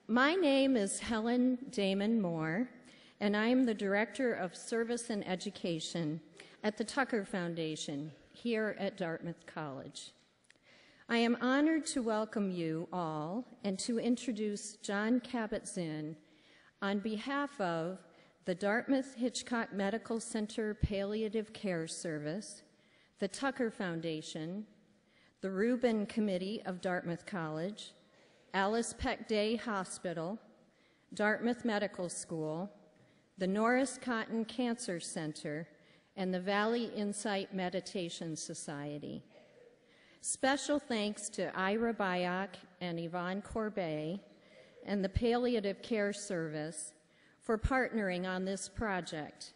My name is Helen Damon Moore, and I am the Director of Service and Education at the Tucker Foundation here at Dartmouth College. I am honored to welcome you all and to introduce Jon Kabat-Zinn on behalf of the Dartmouth Hitchcock Medical Center Palliative Care Service, the Tucker Foundation, the Rubin Committee of Dartmouth College, Alice Peck Day Hospital, Dartmouth Medical School, the Norris Cotton Cancer Center, and the Valley Insight Meditation Society. Special thanks to Ira Byock and Yvonne Corbet and the Palliative Care Service for partnering on this project,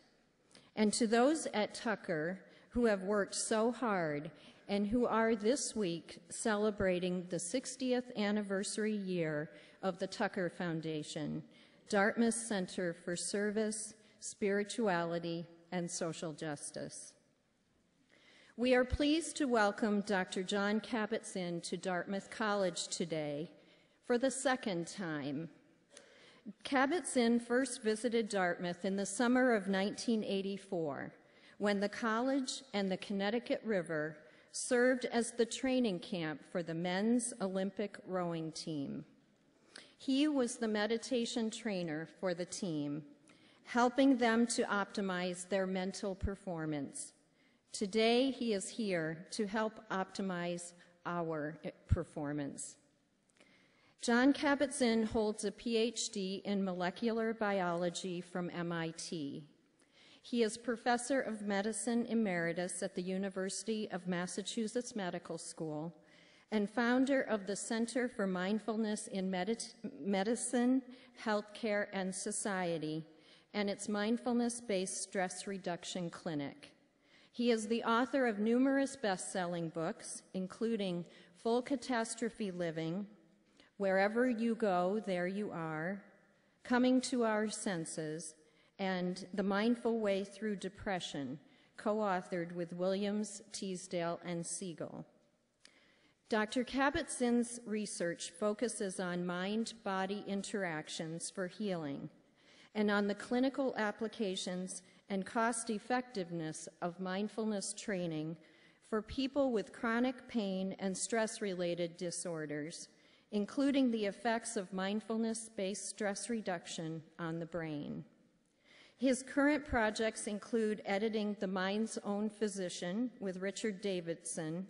and to those at Tucker who have worked so hard and who are this week celebrating the 60th anniversary year of the Tucker Foundation, Dartmouth Center for Service, Spirituality, and Social Justice. We are pleased to welcome Dr. Jon Kabat-Zinn to Dartmouth College today for the second time. Kabat-Zinn first visited Dartmouth in the summer of 1984, when the college and the Connecticut River served as the training camp for the men's Olympic rowing team. He was the meditation trainer for the team, helping them to optimize their mental performance. Today, he is here to help optimize our performance. Jon Kabat-Zinn holds a PhD in molecular biology from MIT. He is Professor of Medicine Emeritus at the University of Massachusetts Medical School and founder of the Center for Mindfulness in Medicine, Healthcare, and Society, and its mindfulness-based stress reduction clinic. He is the author of numerous best-selling books, including Full Catastrophe Living, Wherever You Go, There You Are, Coming to Our Senses, and The Mindful Way Through Depression, co-authored with Williams, Teasdale, and Siegel. Dr. Kabat-Zinn's research focuses on mind-body interactions for healing and on the clinical applications and cost-effectiveness of mindfulness training for people with chronic pain and stress-related disorders, including the effects of mindfulness-based stress reduction on the brain. His current projects include editing The Mind's Own Physician with Richard Davidson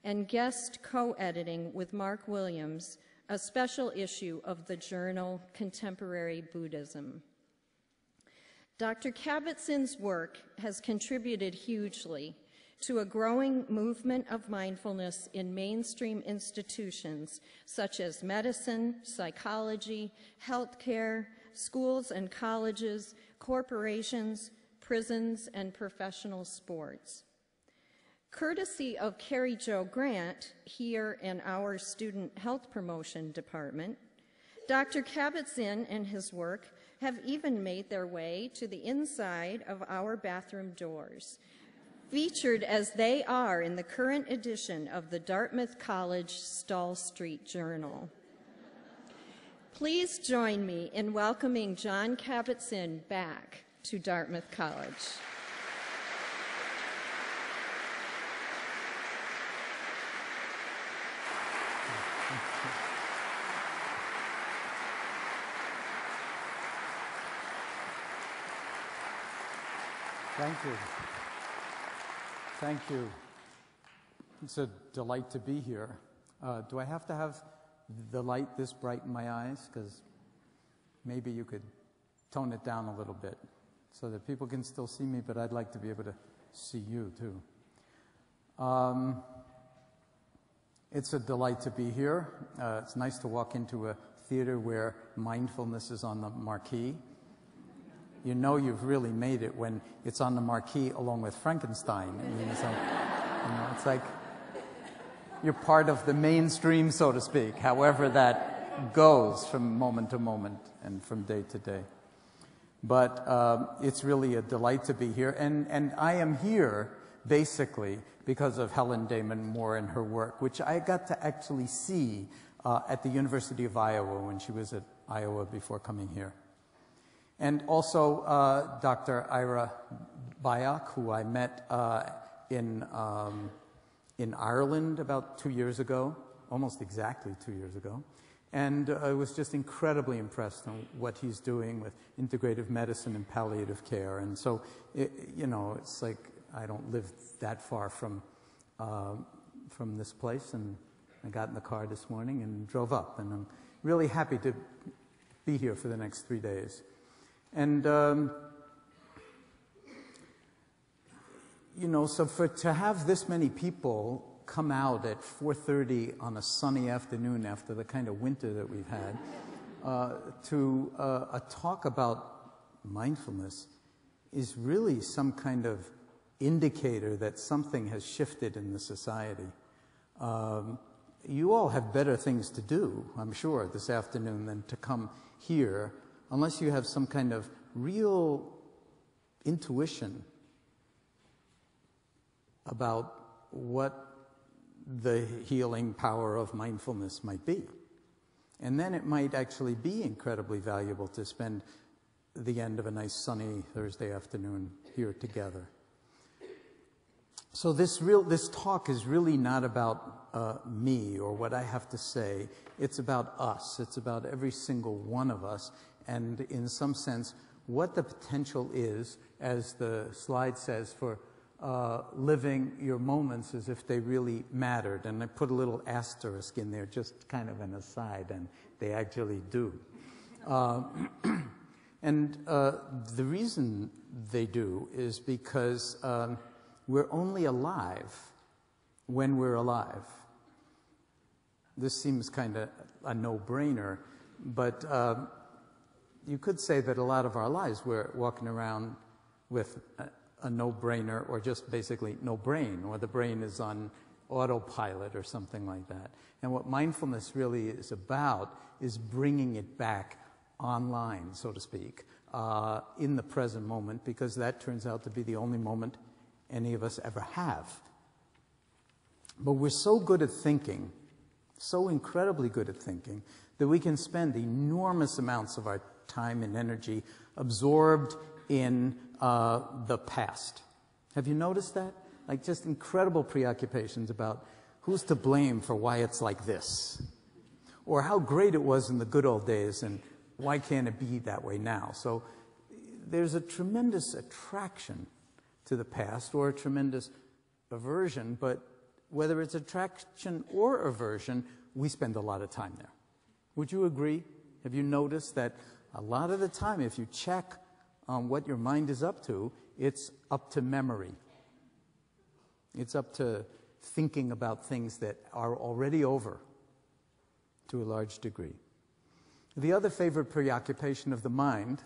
and guest co-editing with Mark Williams a special issue of the journal Contemporary Buddhism. Dr. Kabat-Zinn's work has contributed hugely to a growing movement of mindfulness in mainstream institutions such as medicine, psychology, healthcare, schools and colleges, corporations, prisons, and professional sports. Courtesy of Carrie Jo Grant, here in our Student Health Promotion Department, Dr. Kabat-Zinn and his work have even made their way to the inside of our bathroom doors, featured as they are in the current edition of the Dartmouth College Stall Street Journal. Please join me in welcoming Jon Kabat-Zinn back to Dartmouth College. Thank you. Thank you. It's a delight to be here. Do I have to have the light this bright in my eyes? Because maybe you could tone it down a little bit so that people can still see me, but I'd like to be able to see you too. It's a delight to be here. It's nice to walk into a theater where mindfulness is on the marquee. You know you've really made it when it's on the marquee along with Frankenstein. I mean, it's like you're part of the mainstream, so to speak, however that goes from moment to moment and from day to day. But it's really a delight to be here. And I am here basically because of Helen Damon Moore and her work, which I got to actually see at the University of Iowa when she was at Iowa before coming here. And also Dr. Ira Byock, who I met in Ireland about 2 years ago, almost exactly 2 years ago. And I was just incredibly impressed on what he's doing with integrative medicine and palliative care. And so, it's like I don't live that far from this place. And I got in the car this morning and drove up. And I'm really happy to be here for the next 3 days. And, so to have this many people come out at 4:30 on a sunny afternoon after the kind of winter that we've had to a talk about mindfulness is really some kind of indicator that something has shifted in the society. You all have better things to do, I'm sure, this afternoon than to come here unless you have some kind of real intuition about what the healing power of mindfulness might be. And then it might actually be incredibly valuable to spend the end of a nice sunny Thursday afternoon here together. So this talk is really not about me or what I have to say. It's about us. It's about every single one of us. And in some sense, what the potential is, as the slide says, for living your moments as if they really mattered. And I put a little asterisk in there, just kind of an aside, and they actually do. And the reason they do is because we're only alive when we're alive. This seems kind of a no-brainer, but you could say that a lot of our lives we're walking around with a no-brainer, or just basically no brain, or the brain is on autopilot or something like that. And what mindfulness really is about is bringing it back online, so to speak, in the present moment, because that turns out to be the only moment any of us ever have. But we're so good at thinking, so incredibly good at thinking, that we can spend enormous amounts of our time and energy absorbed in the past. Have you noticed that? Like just incredible preoccupations about who's to blame for why it's like this, or how great it was in the good old days and why can't it be that way now? So there's a tremendous attraction to the past, or a tremendous aversion, but whether it's attraction or aversion, we spend a lot of time there. Would you agree? Have you noticed that a lot of the time, if you check on what your mind is up to, it's up to memory. It's up to thinking about things that are already over to a large degree. The other favorite preoccupation of the mind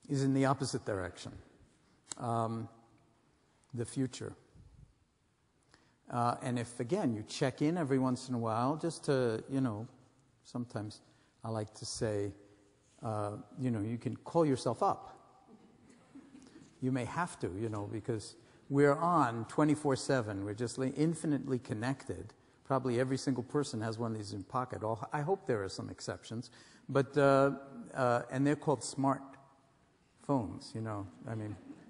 is in the opposite direction, the future. And if, again, you check in every once in a while, just to, sometimes I like to say, you can call yourself up. You may have to, because we're on 24/7. We're just infinitely connected. Probably every single person has one of these in pocket. I hope there are some exceptions. But, and they're called smart phones,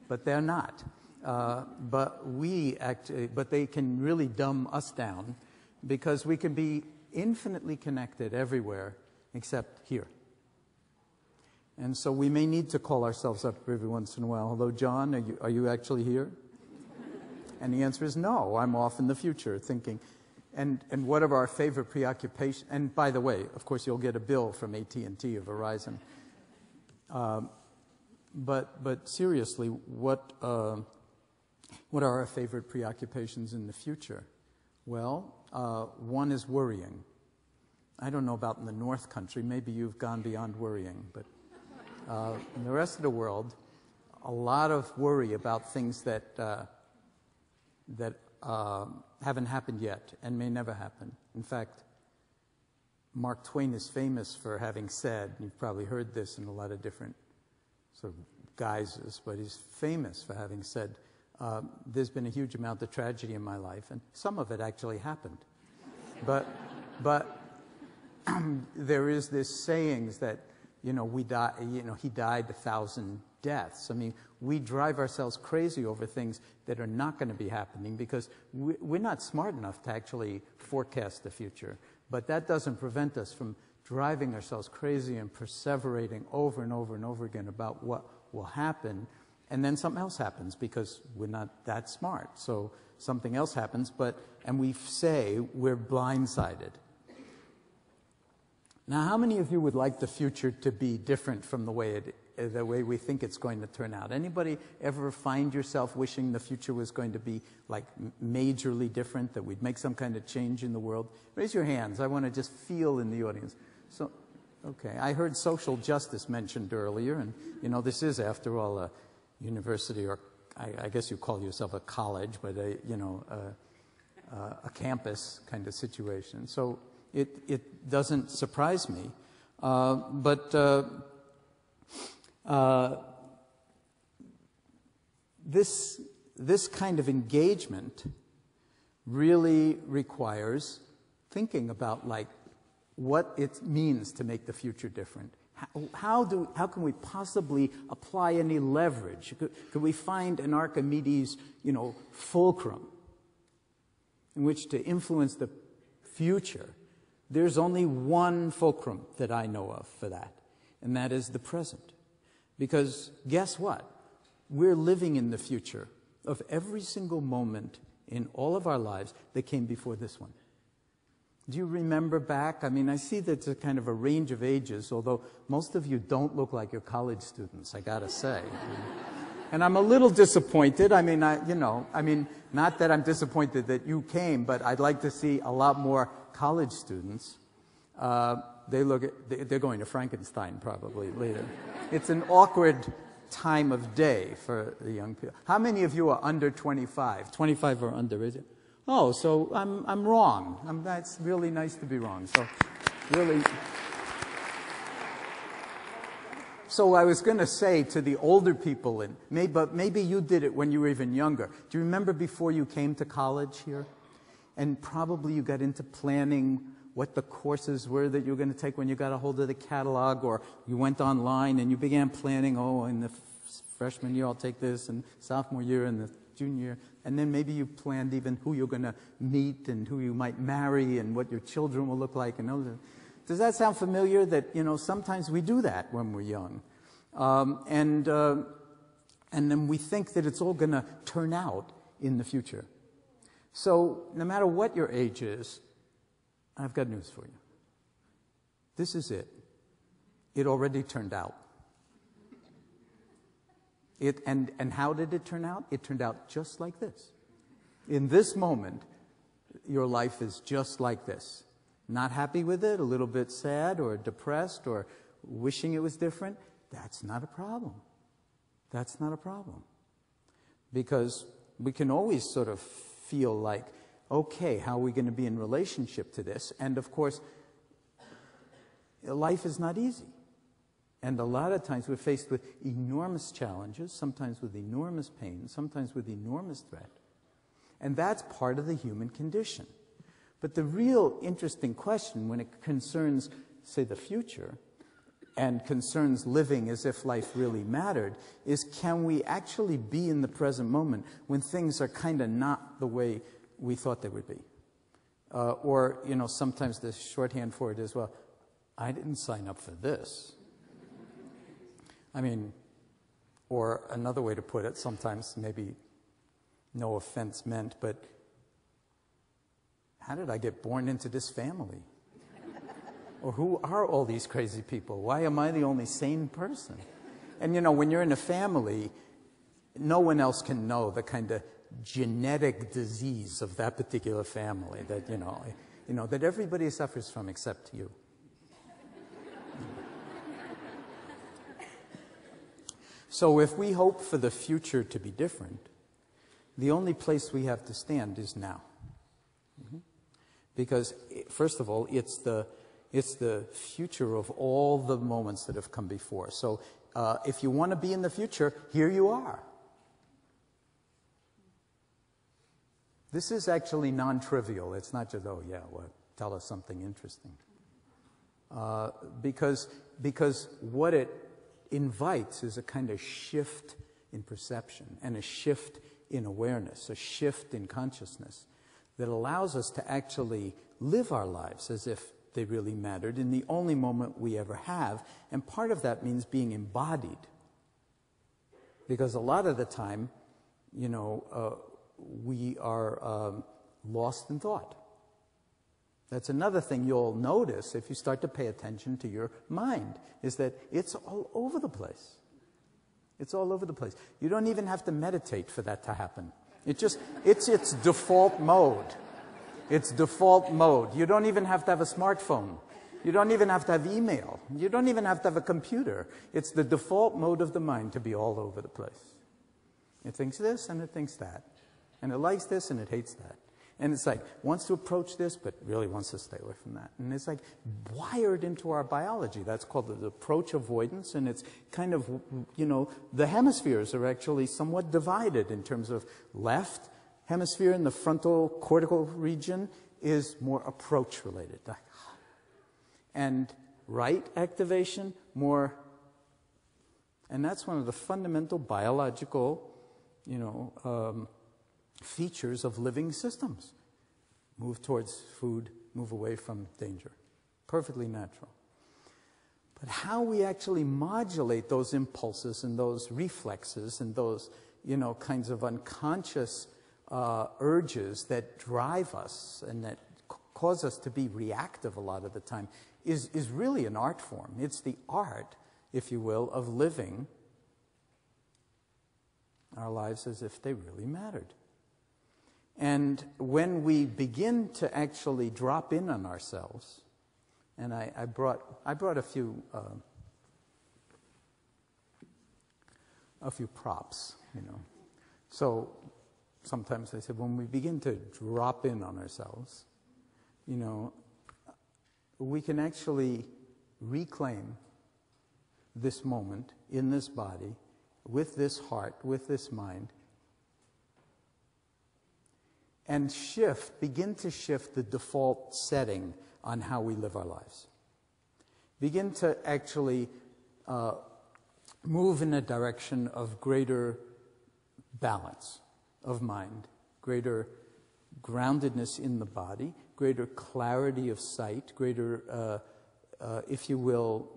but they're not. But they can really dumb us down because we can be infinitely connected everywhere except here. And so we may need to call ourselves up every once in a while. Hello, John, are you actually here? And the answer is no, I'm off in the future thinking. And what are our favorite preoccupations? And by the way, of course, you'll get a bill from AT&T or Verizon. But seriously, what are our favorite preoccupations in the future? Well, one is worrying. I don't know about in the North Country. Maybe you've gone beyond worrying, but in the rest of the world, a lot of worry about things that haven't happened yet and may never happen. In fact, Mark Twain is famous for having said, you've probably heard this in a lot of different sort of guises, but he's famous for having said, there's been a huge amount of tragedy in my life, and some of it actually happened. But there is this sayings that, we die, he died 1,000 deaths. I mean, we drive ourselves crazy over things that are not going to be happening because we're not smart enough to actually forecast the future. But that doesn't prevent us from driving ourselves crazy and perseverating over and over and over again about what will happen. And then something else happens because we're not that smart. So something else happens, and we say we're blindsided. Now, how many of you would like the future to be different from the way we think it's going to turn out? Anybody ever find yourself wishing the future was going to be like majorly different, that we'd make some kind of change in the world? Raise your hands. I want to just feel in the audience. So, okay, I heard social justice mentioned earlier, and this is, after all, a university, or I guess you call yourself a college, but a campus kind of situation. So it doesn't surprise me, but this kind of engagement really requires thinking about what it means to make the future different. How can we possibly apply any leverage? Could we find an Archimedes, fulcrum in which to influence the future? There's only one fulcrum that I know of for that, and that is the present. Because guess what? We're living in the future of every single moment in all of our lives that came before this one. Do you remember back? I mean, I see that it's a kind of a range of ages, although most of you don't look like you're college students, I gotta say. And I'm a little disappointed. I mean, not that I'm disappointed that you came, but I'd like to see a lot more college students. They're going to Frankenstein probably later. It's an awkward time of day for the young people. How many of you are under 25? 25 or under, is it? Oh, so I'm wrong. That's really nice to be wrong. So, really. So I was going to say to the older people, but maybe you did it when you were even younger. Do you remember before you came to college here? And probably you got into planning what the courses were that you were going to take when you got a hold of the catalog, or you went online and you began planning, in the freshman year I'll take this, and sophomore year and the junior year. And then maybe you planned even who you're going to meet and who you might marry and what your children will look like. Does that sound familiar? That, sometimes we do that when we're young. And then we think that it's all going to turn out in the future. So no matter what your age is, I've got news for you. This is it. It already turned out. And how did it turn out? It turned out just like this. In this moment, your life is just like this. Not happy with it, a little bit sad or depressed or wishing it was different. That's not a problem. That's not a problem. Because we can always sort of feel like, okay, how are we going to be in relationship to this? And of course, life is not easy. And a lot of times we're faced with enormous challenges, sometimes with enormous pain, sometimes with enormous threat. And that's part of the human condition. But the real interesting question when it concerns, say, the future, and concerns living as if life really mattered, is can we actually be in the present moment when things are kind of not the way we thought they would be? Or, sometimes the shorthand for it is, well, I didn't sign up for this. I mean, or another way to put it, sometimes maybe no offense meant, but how did I get born into this family? Or who are all these crazy people? Why am I the only sane person? And when you're in a family, no one else can know the kind of genetic disease of that particular family that, that everybody suffers from except you. So if we hope for the future to be different, the only place we have to stand is now. Because, first of all, it's the future of all the moments that have come before. So if you want to be in the future, here you are. This is actually non-trivial. It's not just, tell us something interesting. because what it invites is a kind of shift in perception and a shift in awareness, a shift in consciousness that allows us to actually live our lives as if they really mattered in the only moment we ever have. And part of that means being embodied. Because a lot of the time, we are lost in thought. That's another thing you'll notice if you start to pay attention to your mind, is that it's all over the place. It's all over the place. You don't even have to meditate for that to happen. It's its default mode. It's default mode. You don't even have to have a smartphone. You don't even have to have email. You don't even have to have a computer. It's the default mode of the mind to be all over the place. It thinks this and it thinks that. And it likes this and it hates that. And it's like, wants to approach this, but really wants to stay away from that. And it's like wired into our biology. That's called the approach avoidance. And it's kind of, the hemispheres are actually somewhat divided in terms of left hemisphere in the frontal cortical region is more approach related. And right activation, more, and that's one of the fundamental biological, features of living systems. Move towards food, move away from danger. Perfectly natural. But how we actually modulate those impulses and those reflexes and those, kinds of unconscious urges that drive us and that cause us to be reactive a lot of the time is really an art form. It's the art, if you will, of living our lives as if they really mattered. And when we begin to actually drop in on ourselves, and I brought a few props, So sometimes I said, when we begin to drop in on ourselves, we can actually reclaim this moment in this body, with this heart, with this mind, and begin to shift the default setting on how we live our lives. Begin to actually move in a direction of greater balance of mind, greater groundedness in the body, greater clarity of sight, greater, if you will,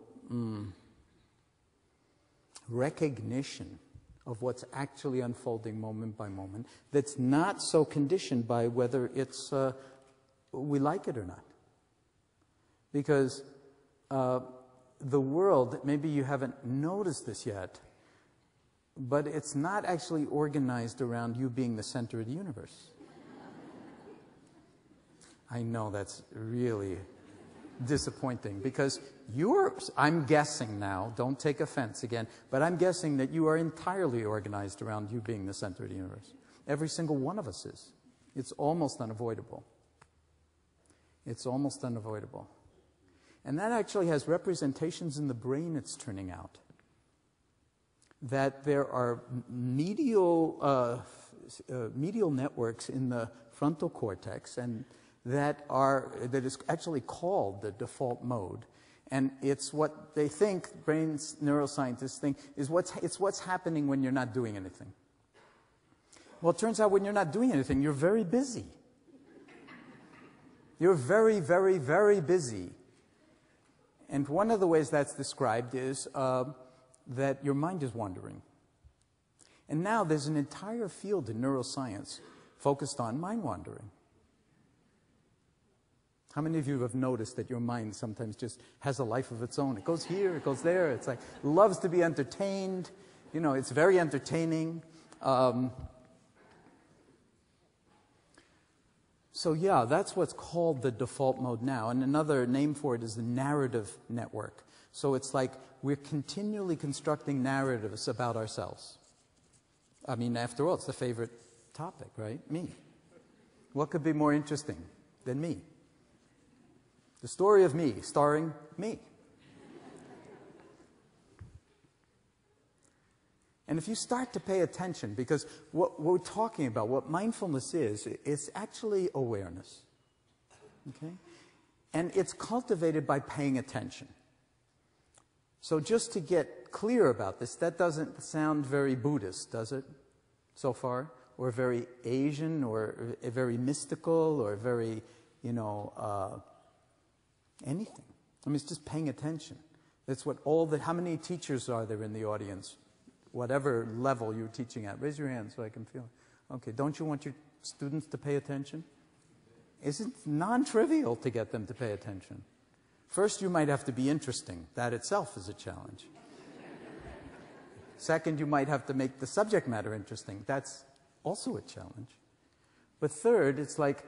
recognition of what's actually unfolding moment by moment, that's not so conditioned by whether it's we like it or not. Because the world, maybe you haven't noticed this yet, but it's not actually organized around you being the center of the universe. I know that's really disappointing because I'm guessing now, don't take offense again, but I'm guessing that you are entirely organized around you being the center of the universe. Every single one of us is. It's almost unavoidable. It's almost unavoidable. And that actually has representations in the brain it's turning out. That there are medial networks in the frontal cortex, and that is actually called the default mode. And it's what they think, neuroscientists think, is what's happening when you're not doing anything. Well, it turns out when you're not doing anything, you're very busy. You're very, very, very busy. And one of the ways that's described is that your mind is wandering. And now there's an entire field in neuroscience focused on mind wandering. How many of you have noticed that your mind sometimes just has a life of its own? It goes here, it goes there. It's like, loves to be entertained. It's very entertaining. So yeah, that's what's called the default mode now. And another name for it is the narrative network. So it's like we're continually constructing narratives about ourselves. I mean, after all, it's the favorite topic, right? Me. What could be more interesting than me? The story of me, starring me. And if you start to pay attention, because what we're talking about, what mindfulness is, it's actually awareness. Okay? And it's cultivated by paying attention. So just to get clear about this, that doesn't sound very Buddhist, does it, so far? Or very Asian, or very mystical, or very, anything. I mean, it's just paying attention. That's what how many teachers are there in the audience? Whatever level you're teaching at. Raise your hand so I can feel it. Okay, don't you want your students to pay attention? It's non-trivial to get them to pay attention. First, you might have to be interesting. That itself is a challenge. Second, you might have to make the subject matter interesting. That's also a challenge. But third, it's like,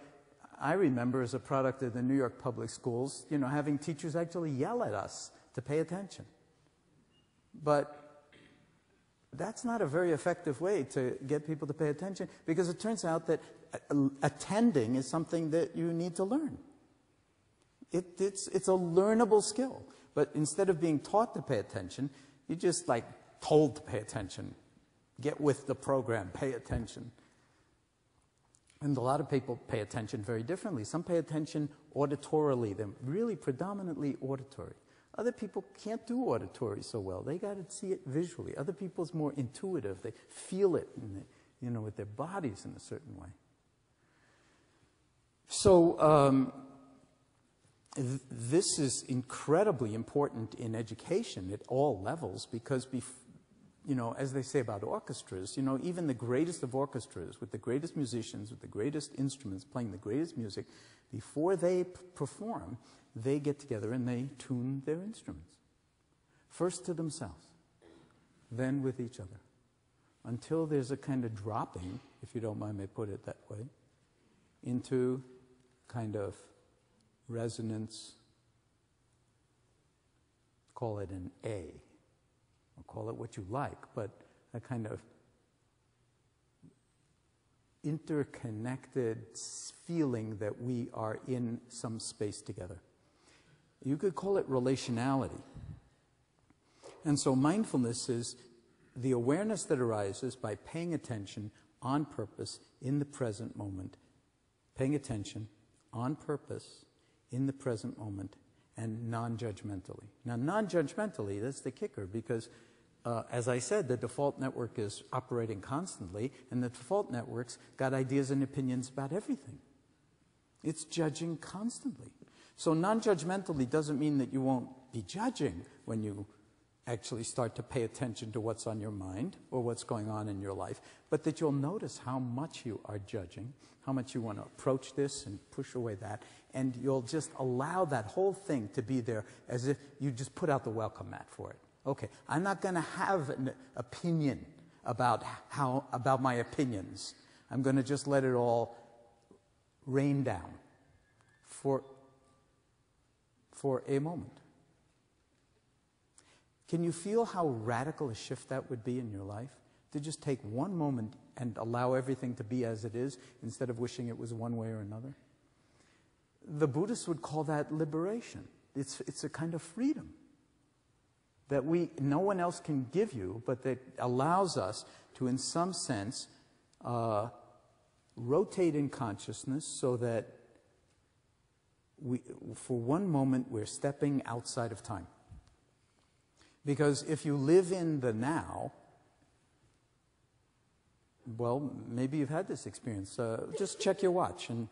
I remember as a product of the New York public schools, having teachers actually yell at us to pay attention. But that's not a very effective way to get people to pay attention, because it turns out that attending is something that you need to learn. It's a learnable skill. But instead of being taught to pay attention, you just told to pay attention. Get with the program, pay attention. And a lot of people pay attention very differently. Some pay attention auditorily. They're really predominantly auditory. Other people can't do auditory so well. They got to see it visually. Other people's more intuitive. They feel it, with their bodies in a certain way. So this is incredibly important in education at all levels, because as they say about orchestras, even the greatest of orchestras, with the greatest musicians, with the greatest instruments, playing the greatest music, before they perform, they get together and they tune their instruments. First to themselves, then with each other, until there's a kind of dropping, if you don't mind me put it that way, into kind of resonance, call it an A. Or call it what you like, but a kind of interconnected feeling that we are in some space together. You could call it relationality. And so mindfulness is the awareness that arises by paying attention on purpose in the present moment. Paying attention on purpose in the present moment and non-judgmentally. Now, non-judgmentally, that's the kicker, because as I said, the default network is operating constantly, and the default network's got ideas and opinions about everything. It's judging constantly. So non-judgmentally doesn't mean that you won't be judging when you actually start to pay attention to what's on your mind or what's going on in your life, but that you'll notice how much you are judging, how much you want to approach this and push away that, and you'll just allow that whole thing to be there as if you just put out the welcome mat for it. Okay, I'm not going to have an opinion about my opinions. I'm going to just let it all rain down for a moment. Can you feel how radical a shift that would be in your life? To just take one moment and allow everything to be as it is, instead of wishing it was one way or another? The Buddhists would call that liberation. It's a kind of freedom that no one else can give you, but that allows us to, in some sense, rotate in consciousness so that for one moment, we're stepping outside of time. Because if you live in the now, well, maybe you've had this experience. Just check your watch and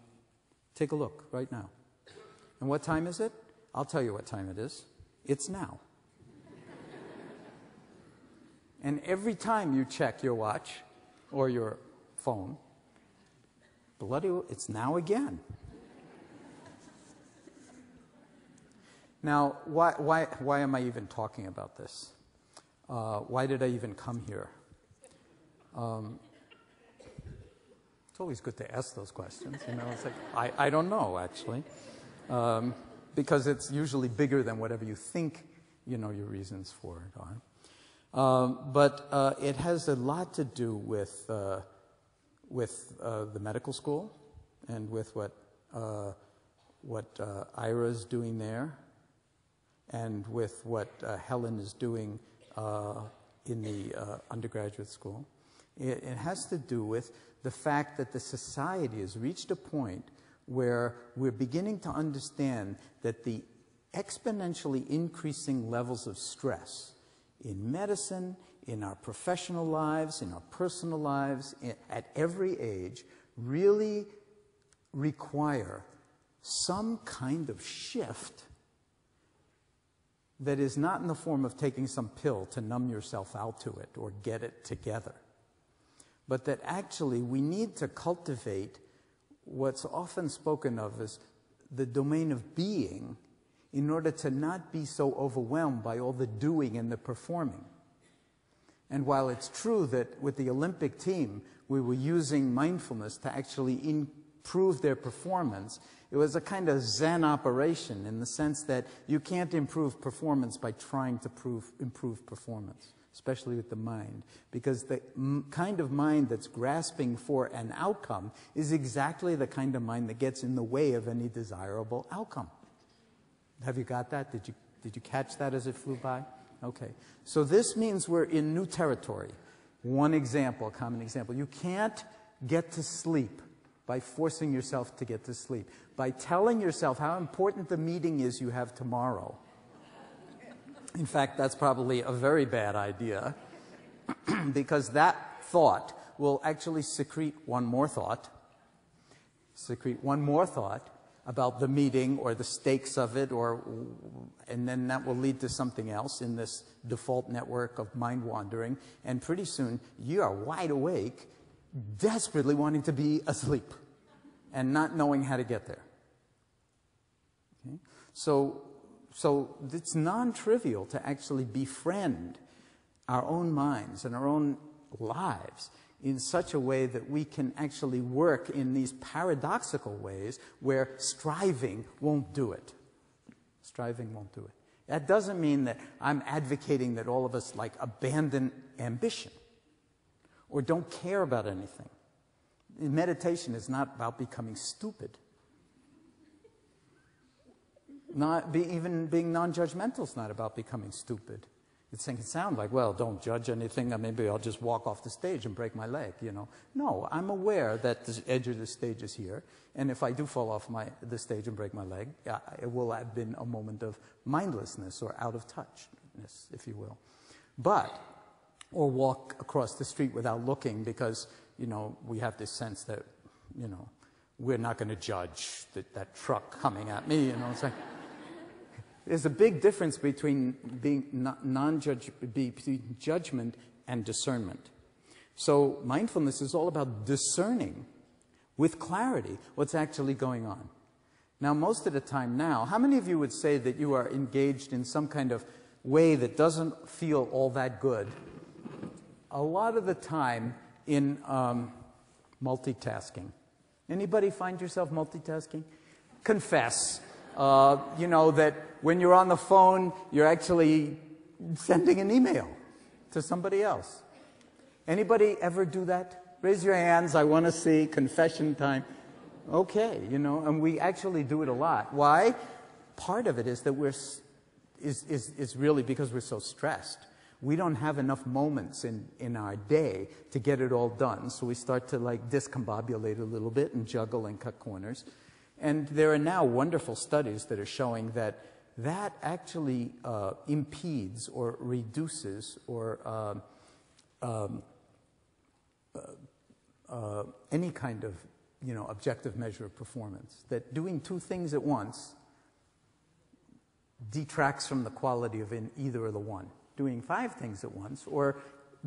take a look right now. And what time is it? I'll tell you what time it is. It's now. And every time you check your watch or your phone, it's now again. Now, why am I even talking about this? Why did I even come here? It's always good to ask those questions. It's like, I don't know, actually. Because it's usually bigger than whatever you think, your reasons for it are. But it has a lot to do with the medical school and with what Ira's doing there, and with what Helen is doing in the undergraduate school. It has to do with the fact that the society has reached a point where we're beginning to understand that the exponentially increasing levels of stress in medicine, in our professional lives, in our personal lives, at every age, really require some kind of shift that is not in the form of taking some pill to numb yourself out to it or get it together, but that actually we need to cultivate what's often spoken of as the domain of being in order to not be so overwhelmed by all the doing and the performing. And while it's true that with the Olympic team, we were using mindfulness to actually improve their performance, it was a kind of Zen operation in the sense that you can't improve performance by trying to improve performance, especially with the mind, because the kind of mind that's grasping for an outcome is exactly the kind of mind that gets in the way of any desirable outcome. Have you got that? Did you catch that as it flew by? Okay. So this means we're in new territory. One example, a common example. You can't get to sleep by forcing yourself to get to sleep. By telling yourself how important the meeting is you have tomorrow. In fact, that's probably a very bad idea because that thought will actually secrete one more thought about the meeting or the stakes of it, and then that will lead to something else in this default network of mind wandering, and pretty soon you are wide awake, desperately wanting to be asleep and not knowing how to get there. Okay? So it's non-trivial to actually befriend our own minds and our own lives in such a way that we can actually work in these paradoxical ways where striving won't do it. Striving won't do it. That doesn't mean that I'm advocating that all of us abandon ambition or don't care about anything. Meditation is not about becoming stupid. Even being non-judgmental is not about becoming stupid. It can sound like, well, don't judge anything, maybe I'll just walk off the stage and break my leg, No, I'm aware that the edge of the stage is here, and if I do fall off the stage and break my leg, it will have been a moment of mindlessness or out of touchness, if you will. Or walk across the street without looking because, we have this sense that, we're not going to judge that truck coming at me, It's like, there's a big difference between between judgment and discernment. So mindfulness is all about discerning with clarity what's actually going on. Now, most of the time now, how many of you would say that you are engaged in some kind of way that doesn't feel all that good? A lot of the time in multitasking. Anybody find yourself multitasking? Confess. That when you're on the phone, you're actually sending an email to somebody else. Anybody ever do that? Raise your hands. I want to see. Confession time. Okay, and we actually do it a lot. Why? Part of it is that is really because we're so stressed. We don't have enough moments in our day to get it all done, so we start to discombobulate a little bit and juggle and cut corners. And there are now wonderful studies that are showing that actually impedes or reduces or any kind of objective measure of performance. That doing two things at once detracts from the quality of either of the one. Doing 5 things at once, or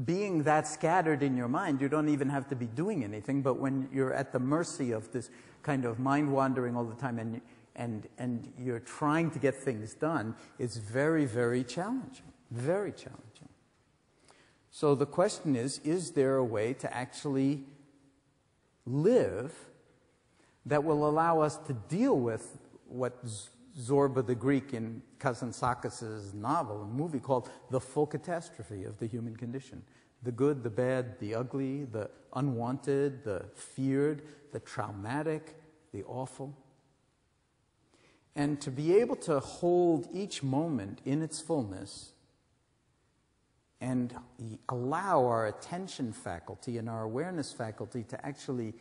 being that scattered in your mind, you don't even have to be doing anything, but when you're at the mercy of this kind of mind wandering all the time and you're trying to get things done, it's very, very challenging. Very challenging. So the question is there a way to actually live that will allow us to deal with what Zorba the Greek in Kazantzakis' novel and movie called the full catastrophe of the human condition? The good, the bad, the ugly, the unwanted, the feared, the traumatic, the awful. And to be able to hold each moment in its fullness and allow our attention faculty and our awareness faculty to actually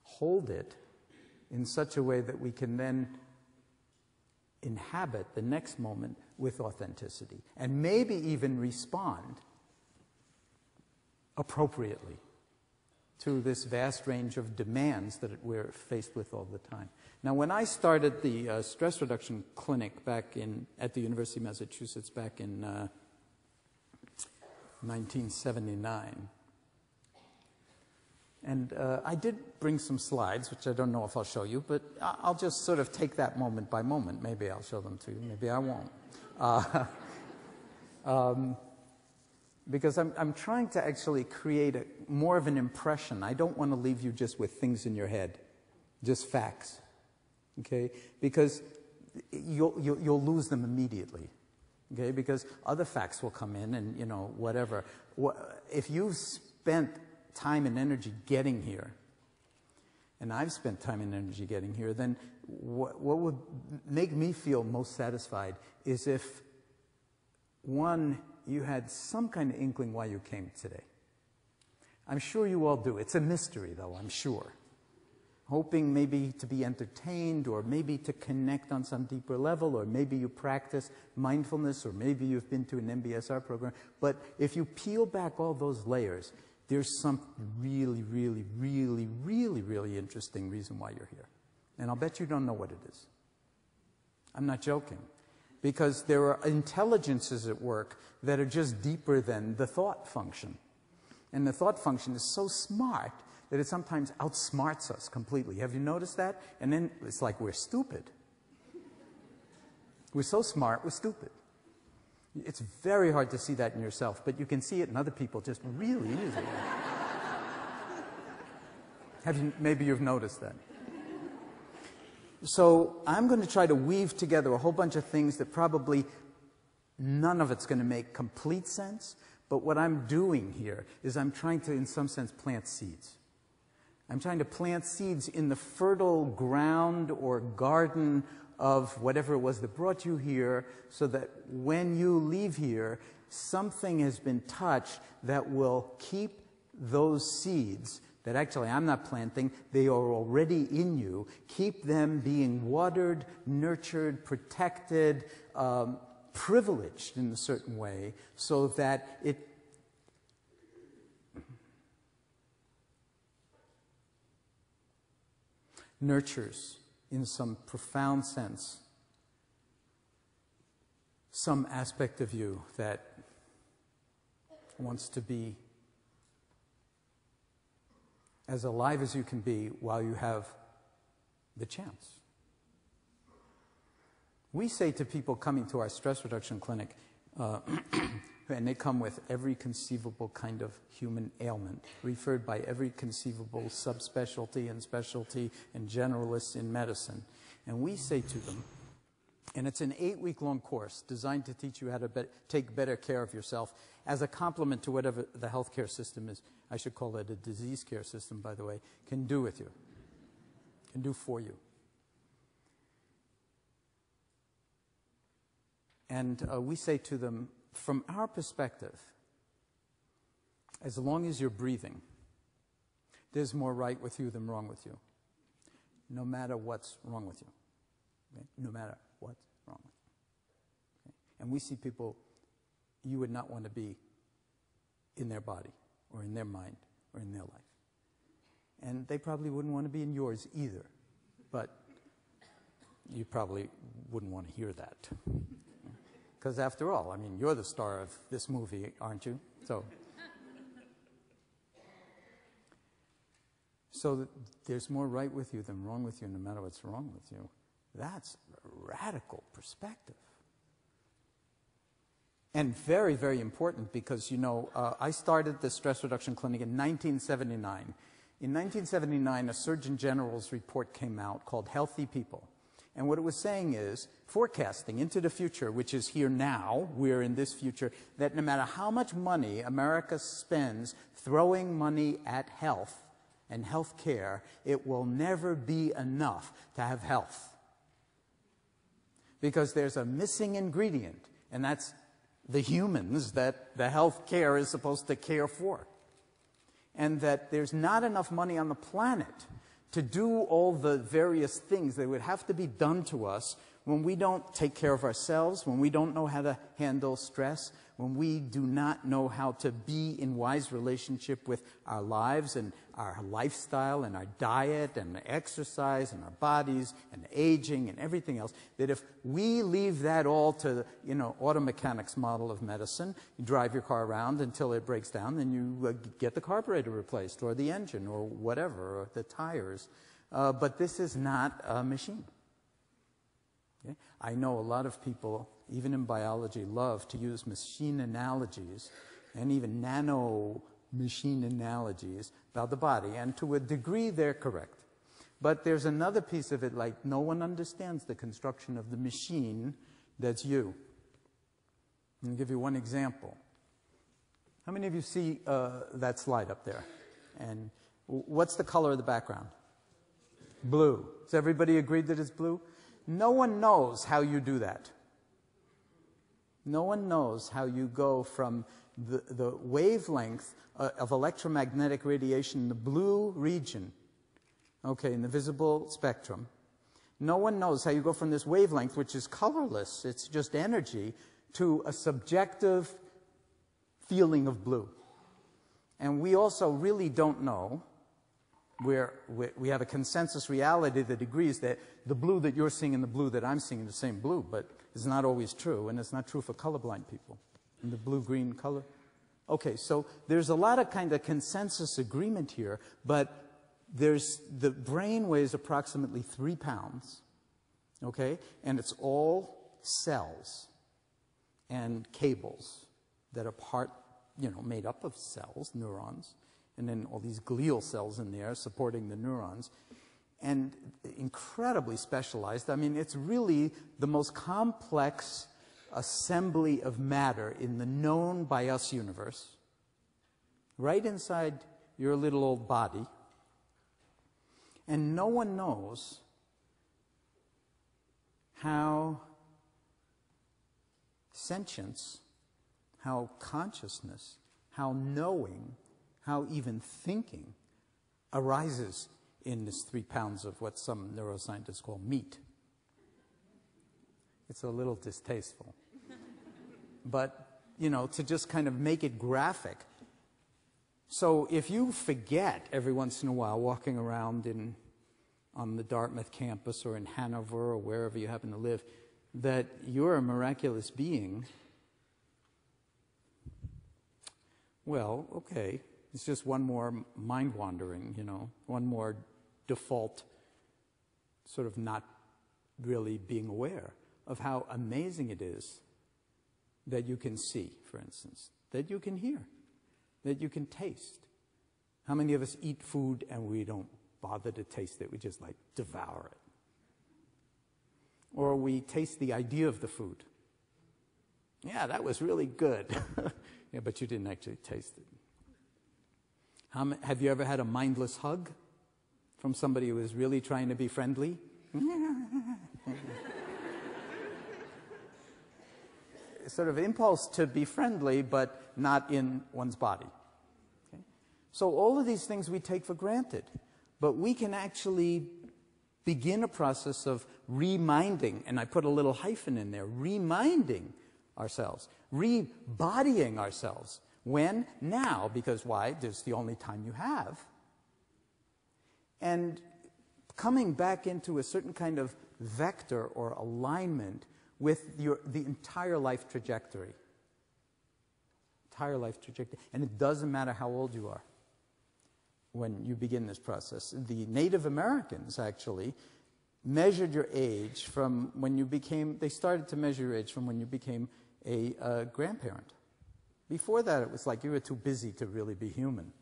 hold it in such a way that we can then inhabit the next moment with authenticity and maybe even respond appropriately to this vast range of demands that we're faced with all the time. Now, when I started the stress reduction clinic back at the University of Massachusetts back in 1979, and I did bring some slides, which I don't know if I'll show you, but I'll just sort of take that moment by moment. Maybe I'll show them to you, maybe I won't. Because I'm trying to actually create more of an impression. I don't want to leave you just with things in your head, just facts, okay? Because you'll lose them immediately, okay? Because other facts will come in and, you know, whatever. If you've spent time and energy getting here, and I've spent time and energy getting here, then what would make me feel most satisfied is if, one, you had some kind of inkling why you came today. I'm sure you all do. It's a mystery, though, I'm sure. Hoping maybe to be entertained, or maybe to connect on some deeper level, or maybe you practice mindfulness, or maybe you've been to an MBSR program. But if you peel back all those layers, there's some really, really, really, really, really interesting reason why you're here. And I'll bet you don't know what it is. I'm not joking. Because there are intelligences at work that are just deeper than the thought function. And the thought function is so smart that it sometimes outsmarts us completely. Have you noticed that? And then it's like we're stupid. We're so smart, we're stupid. It's very hard to see that in yourself, but you can see it in other people just really easily. Maybe you've noticed that. So I'm going to try to weave together a whole bunch of things that probably none of it's going to make complete sense, but what I'm doing here is I'm trying to, in some sense, plant seeds. I'm trying to plant seeds in the fertile ground or garden of whatever it was that brought you here, so that when you leave here, something has been touched that will keep those seeds that actually I'm not planting, they are already in you. Keep them being watered, nurtured, protected, privileged in a certain way, so that it nurtures, in some profound sense, some aspect of you that wants to be as alive as you can be while you have the chance. We say to people coming to our stress reduction clinic, and they come with every conceivable kind of human ailment, referred by every conceivable subspecialty and specialty and generalist in medicine. And we say to them, and it's an 8-week-long course designed to teach you how to take better care of yourself as a complement to whatever the healthcare system is, I should call it a disease care system, by the way, can do with you, can do for you. And we say to them, from our perspective, as long as you're breathing, there's more right with you than wrong with you, no matter what's wrong with you. Okay? No matter what's wrong with you. Okay? And we see people you would not want to be in their body or in their mind or in their life. And they probably wouldn't want to be in yours either. But you probably wouldn't want to hear that. Because after all, I mean, you're the star of this movie, aren't you? So there's more right with you than wrong with you, no matter what's wrong with you. That's a radical perspective. And very, very important because, you know, I started the stress reduction clinic in 1979. In 1979, a Surgeon General's report came out called Healthy People. And what it was saying is, forecasting into the future, which is here now, we're in this future, that no matter how much money America spends throwing money at health and health care, it will never be enough to have health. Because there's a missing ingredient, and that's the humans that the health care is supposed to care for. And that there's not enough money on the planet to do all the various things that would have to be done to us when we don't take care of ourselves, when we don't know how to handle stress, when we do not know how to be in wise relationship with our lives and our lifestyle and our diet and the exercise and our bodies and aging and everything else, that if we leave that all to, auto mechanics model of medicine, you drive your car around until it breaks down, then you get the carburetor replaced or the engine or whatever, or the tires. But this is not a machine. Okay? I know a lot of people, even in biology, love to use machine analogies and even nano machine analogies about the body. And to a degree, they're correct. But there's another piece of it, like no one understands the construction of the machine that's you. I'm going to give you one example. How many of you see that slide up there? And what's the color of the background? Blue. Does everybody agree that it's blue? No one knows how you do that. No one knows how you go from the wavelength of electromagnetic radiation in the blue region, okay, in the visible spectrum. No one knows how you go from this wavelength, which is colorless, it's just energy, to a subjective feeling of blue. And we also really don't know, we have a consensus reality that agrees that the blue that you're seeing and the blue that I'm seeing are the same blue, but it's not always true, and it's not true for colorblind people. And the blue-green color. Okay, so there's a lot of kind of consensus agreement here, but the brain weighs approximately 3 pounds, okay, and it's all cells and cables that are made up of cells, neurons, and then all these glial cells in there supporting the neurons, and incredibly specialized. I mean, it's really the most complex assembly of matter in the known by us universe, right inside your little old body. And no one knows how sentience, how consciousness, how knowing, how even thinking arises in this 3 pounds of what some neuroscientists call meat. It's a little distasteful. But, to just kind of make it graphic. So if you forget every once in a while walking around on the Dartmouth campus or in Hanover or wherever you happen to live, that you're a miraculous being, well, okay, it's just one more mind wandering, one more default sort of not really being aware of how amazing it is that you can see, for instance, that you can hear, that you can taste. How many of us eat food and we don't bother to taste it? We just devour it. Or we taste the idea of the food. Yeah, that was really good. Yeah, but you didn't actually taste it. Have you ever had a mindless hug from somebody who was really trying to be friendly? Sort of impulse to be friendly, but not in one's body. Okay? So all of these things we take for granted, but we can actually begin a process of reminding, and I put a little hyphen in there, reminding ourselves, rebodying ourselves. When? Now, because why? There's the only time you have. And coming back into a certain kind of vector or alignment with the entire life trajectory. Entire life trajectory. And it doesn't matter how old you are when you begin this process. The Native Americans actually measured your age from when you became, they started to measure your age from when you became a grandparent. Before that, it was like you were too busy to really be human.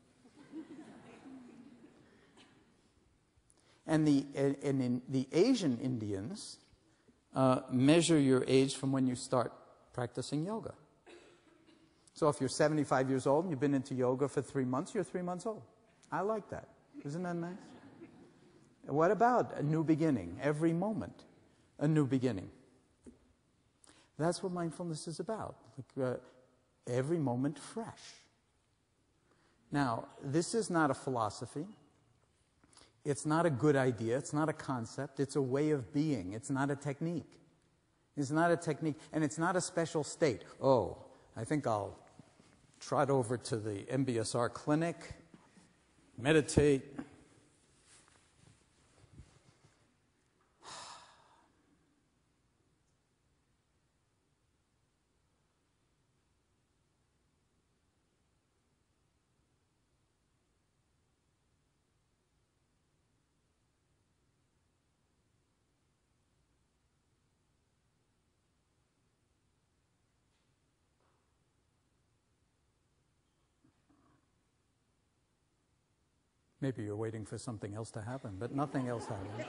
And the Asian Indians measure your age from when you start practicing yoga. So if you're 75 years old and you've been into yoga for 3 months, you're 3 months old. I like that. Isn't that nice? What about a new beginning? Every moment, a new beginning. That's what mindfulness is about. Every moment fresh. Now, this is not a philosophy. It's not a good idea. It's not a concept. It's a way of being. It's not a technique. It's not a technique, and it's not a special state. Oh, I think I'll trot over to the MBSR clinic, meditate. Maybe you're waiting for something else to happen, but nothing else happens.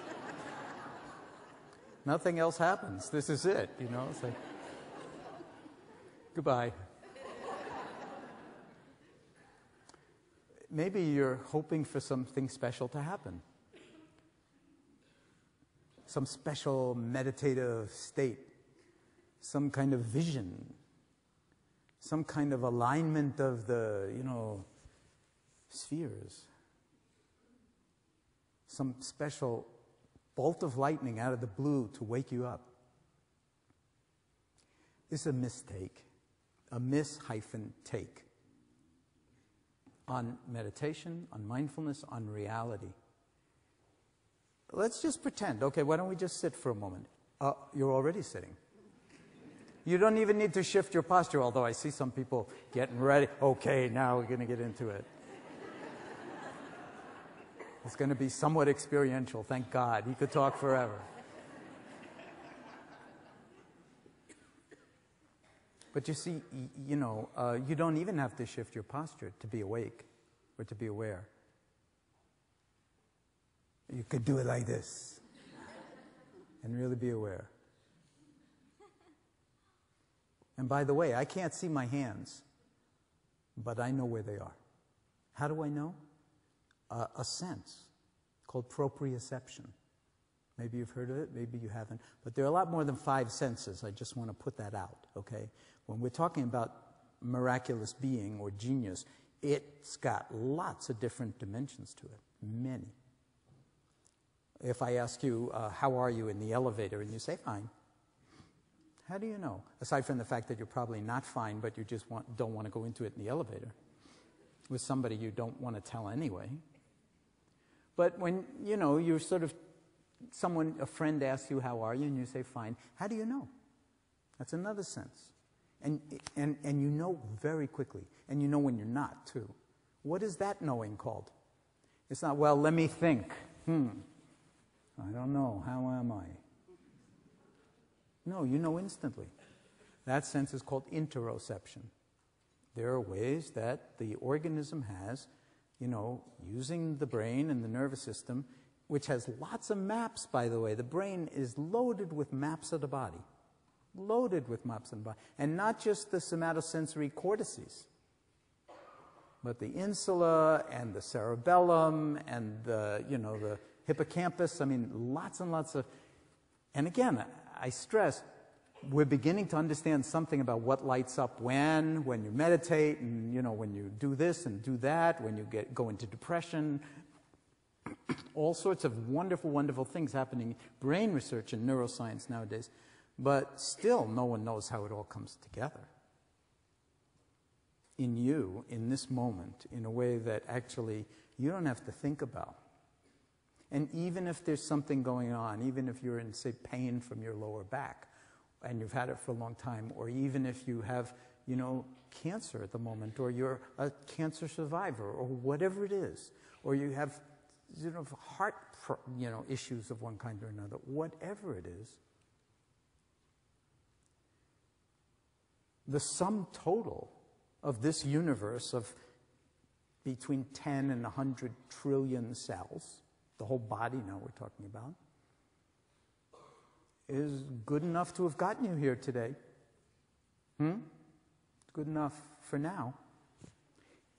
Nothing else happens. This is it, you know. It's like, goodbye. Maybe you're hoping for something special to happen. Some special meditative state, some kind of vision, some kind of alignment of the, spheres. Some special bolt of lightning out of the blue to wake you up. This is a mistake, a miss-take on meditation, on mindfulness, on reality. Let's just pretend. Okay, why don't we just sit for a moment? You're already sitting. You don't even need to shift your posture, although I see some people getting ready. Okay, now we're going to get into it. It's going to be somewhat experiential, thank God. He could talk forever. But you see, you don't even have to shift your posture to be awake or to be aware. You could do it like this and really be aware. And by the way, I can't see my hands, but I know where they are. How do I know? A sense called proprioception. Maybe you've heard of it, maybe you haven't. But there are a lot more than 5 senses. I just want to put that out, okay? When we're talking about miraculous being or genius, it's got lots of different dimensions to it, many. If I ask you, how are you in the elevator, and you say, fine, how do you know? Aside from the fact that you're probably not fine, but you just don't want to go into it in the elevator with somebody you don't want to tell anyway. But when, you're sort of, a friend asks you, how are you? And you say, fine. How do you know? That's another sense. And you know very quickly. And you know when you're not, too. What is that knowing called? It's not, well, let me think. I don't know. How am I? No, you know instantly. That sense is called interoception. There are ways that the organism has, using the brain and the nervous system, which has lots of maps, by the way. The brain is loaded with maps of the body. Loaded with maps of the body. And not just the somatosensory cortices, but the insula and the cerebellum and the hippocampus. I mean, lots and lots of... And again, I stress, we're beginning to understand something about what lights up when you meditate, and when you do this and do that, when you go into depression, all sorts of wonderful, wonderful things happening in brain research and neuroscience nowadays. But still, no one knows how it all comes together in you, in this moment, in a way that actually you don't have to think about. And even if there's something going on, even if you're in, say, pain from your lower back, and you've had it for a long time, or even if you have, cancer at the moment, or you're a cancer survivor, or whatever it is, or you have, heart, issues of one kind or another, whatever it is, the sum total of this universe of between 10 and 100 trillion cells, the whole body now we're talking about, is good enough to have gotten you here today. Good enough for now.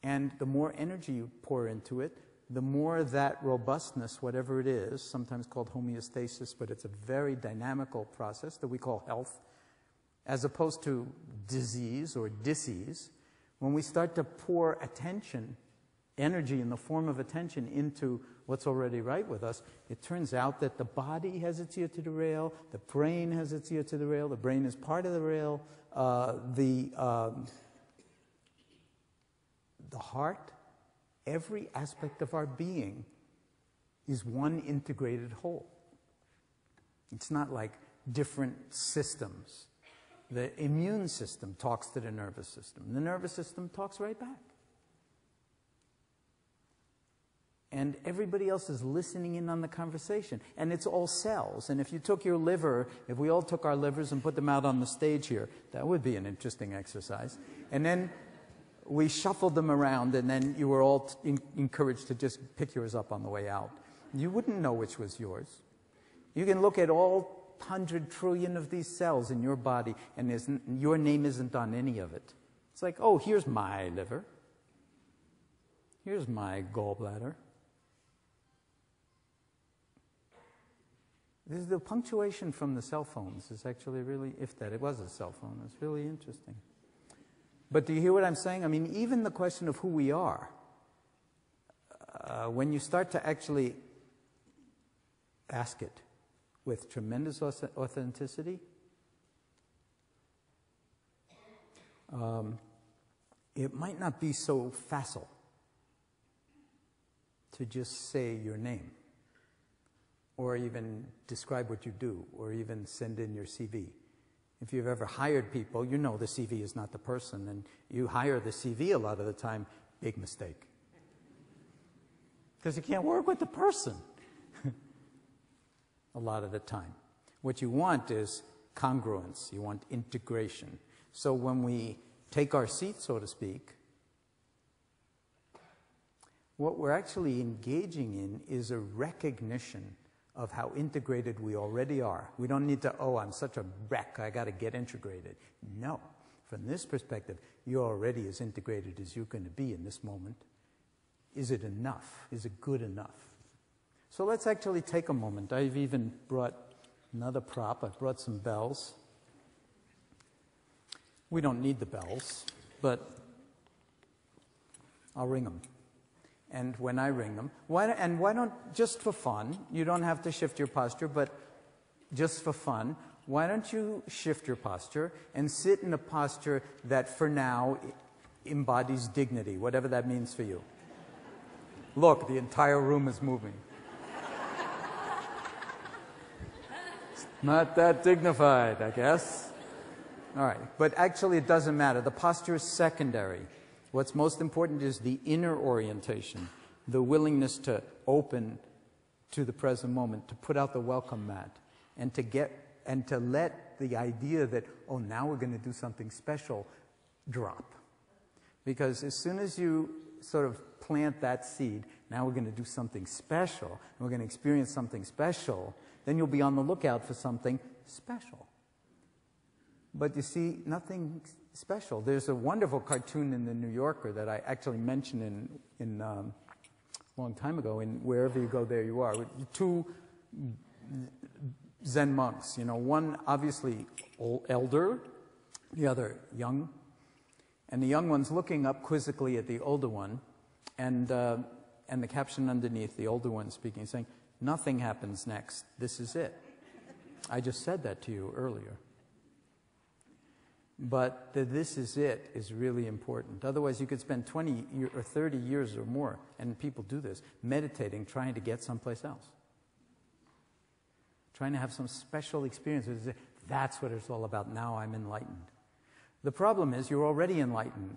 And the more energy you pour into it, the more that robustness, whatever it is, sometimes called homeostasis, but it's a very dynamical process that we call health, as opposed to disease or disease. When we start to pour attention energy in the form of attention into what's already right with us, it turns out that the body has its ear to the rail, the brain has its ear to the rail, the brain is part of the rail, the heart, every aspect of our being is one integrated whole. It's not like different systems. The immune system talks to the nervous system. The nervous system talks right back. And everybody else is listening in on the conversation. And it's all cells. And if you took your liver, if we all took our livers and put them out on the stage here, that would be an interesting exercise. And then we shuffled them around, and then you were all encouraged to just pick yours up on the way out. You wouldn't know which was yours. You can look at all 100 trillion of these cells in your body, and your name isn't on any of it. It's like, oh, here's my liver. Here's my gallbladder. The punctuation from the cell phones is actually really, if that it was a cell phone, it's really interesting. But do you hear what I'm saying? I mean, even the question of who we are, when you start to actually ask it with tremendous authenticity, it might not be so facile to just say your name, or even describe what you do, or even send in your CV. If you've ever hired people, you know the CV is not the person, and you hire the CV a lot of the time, big mistake. Because you can't work with the person a lot of the time. What you want is congruence. You want integration. So when we take our seat, so to speak, what we're actually engaging in is a recognition of how integrated we already are. We don't need to, oh, I'm such a wreck, I got to get integrated. No. From this perspective, you're already as integrated as you're going to be in this moment. Is it enough? Is it good enough? So let's actually take a moment. I've even brought another prop. I've brought some bells. We don't need the bells, but I'll ring them. And when I ring them, why don't, just for fun, you don't have to shift your posture, but just for fun, why don't you shift your posture and sit in a posture that for now embodies dignity, whatever that means for you. Look, the entire room is moving. It's not that dignified, I guess. All right, but actually it doesn't matter. The posture is secondary. What's most important is the inner orientation, the willingness to open to the present moment, to put out the welcome mat, and to let the idea that, oh, now we're going to do something special, drop. Because as soon as you sort of plant that seed, now we're going to do something special, and we're going to experience something special, then you'll be on the lookout for something special. But you see, nothing special. There's a wonderful cartoon in the New Yorker that I actually mentioned in a long time ago, in Wherever You Go, There You Are, with two Zen monks, one obviously elder, the other young, and the young one's looking up quizzically at the older one, and the caption underneath, the older one speaking, saying, "Nothing happens next, this is it." I just said that to you earlier. But the "this is it" is really important. Otherwise, you could spend 20 or 30 years or more, and people do this, meditating, trying to get someplace else. Trying to have some special experience. That's what it's all about. Now I'm enlightened. The problem is you're already enlightened,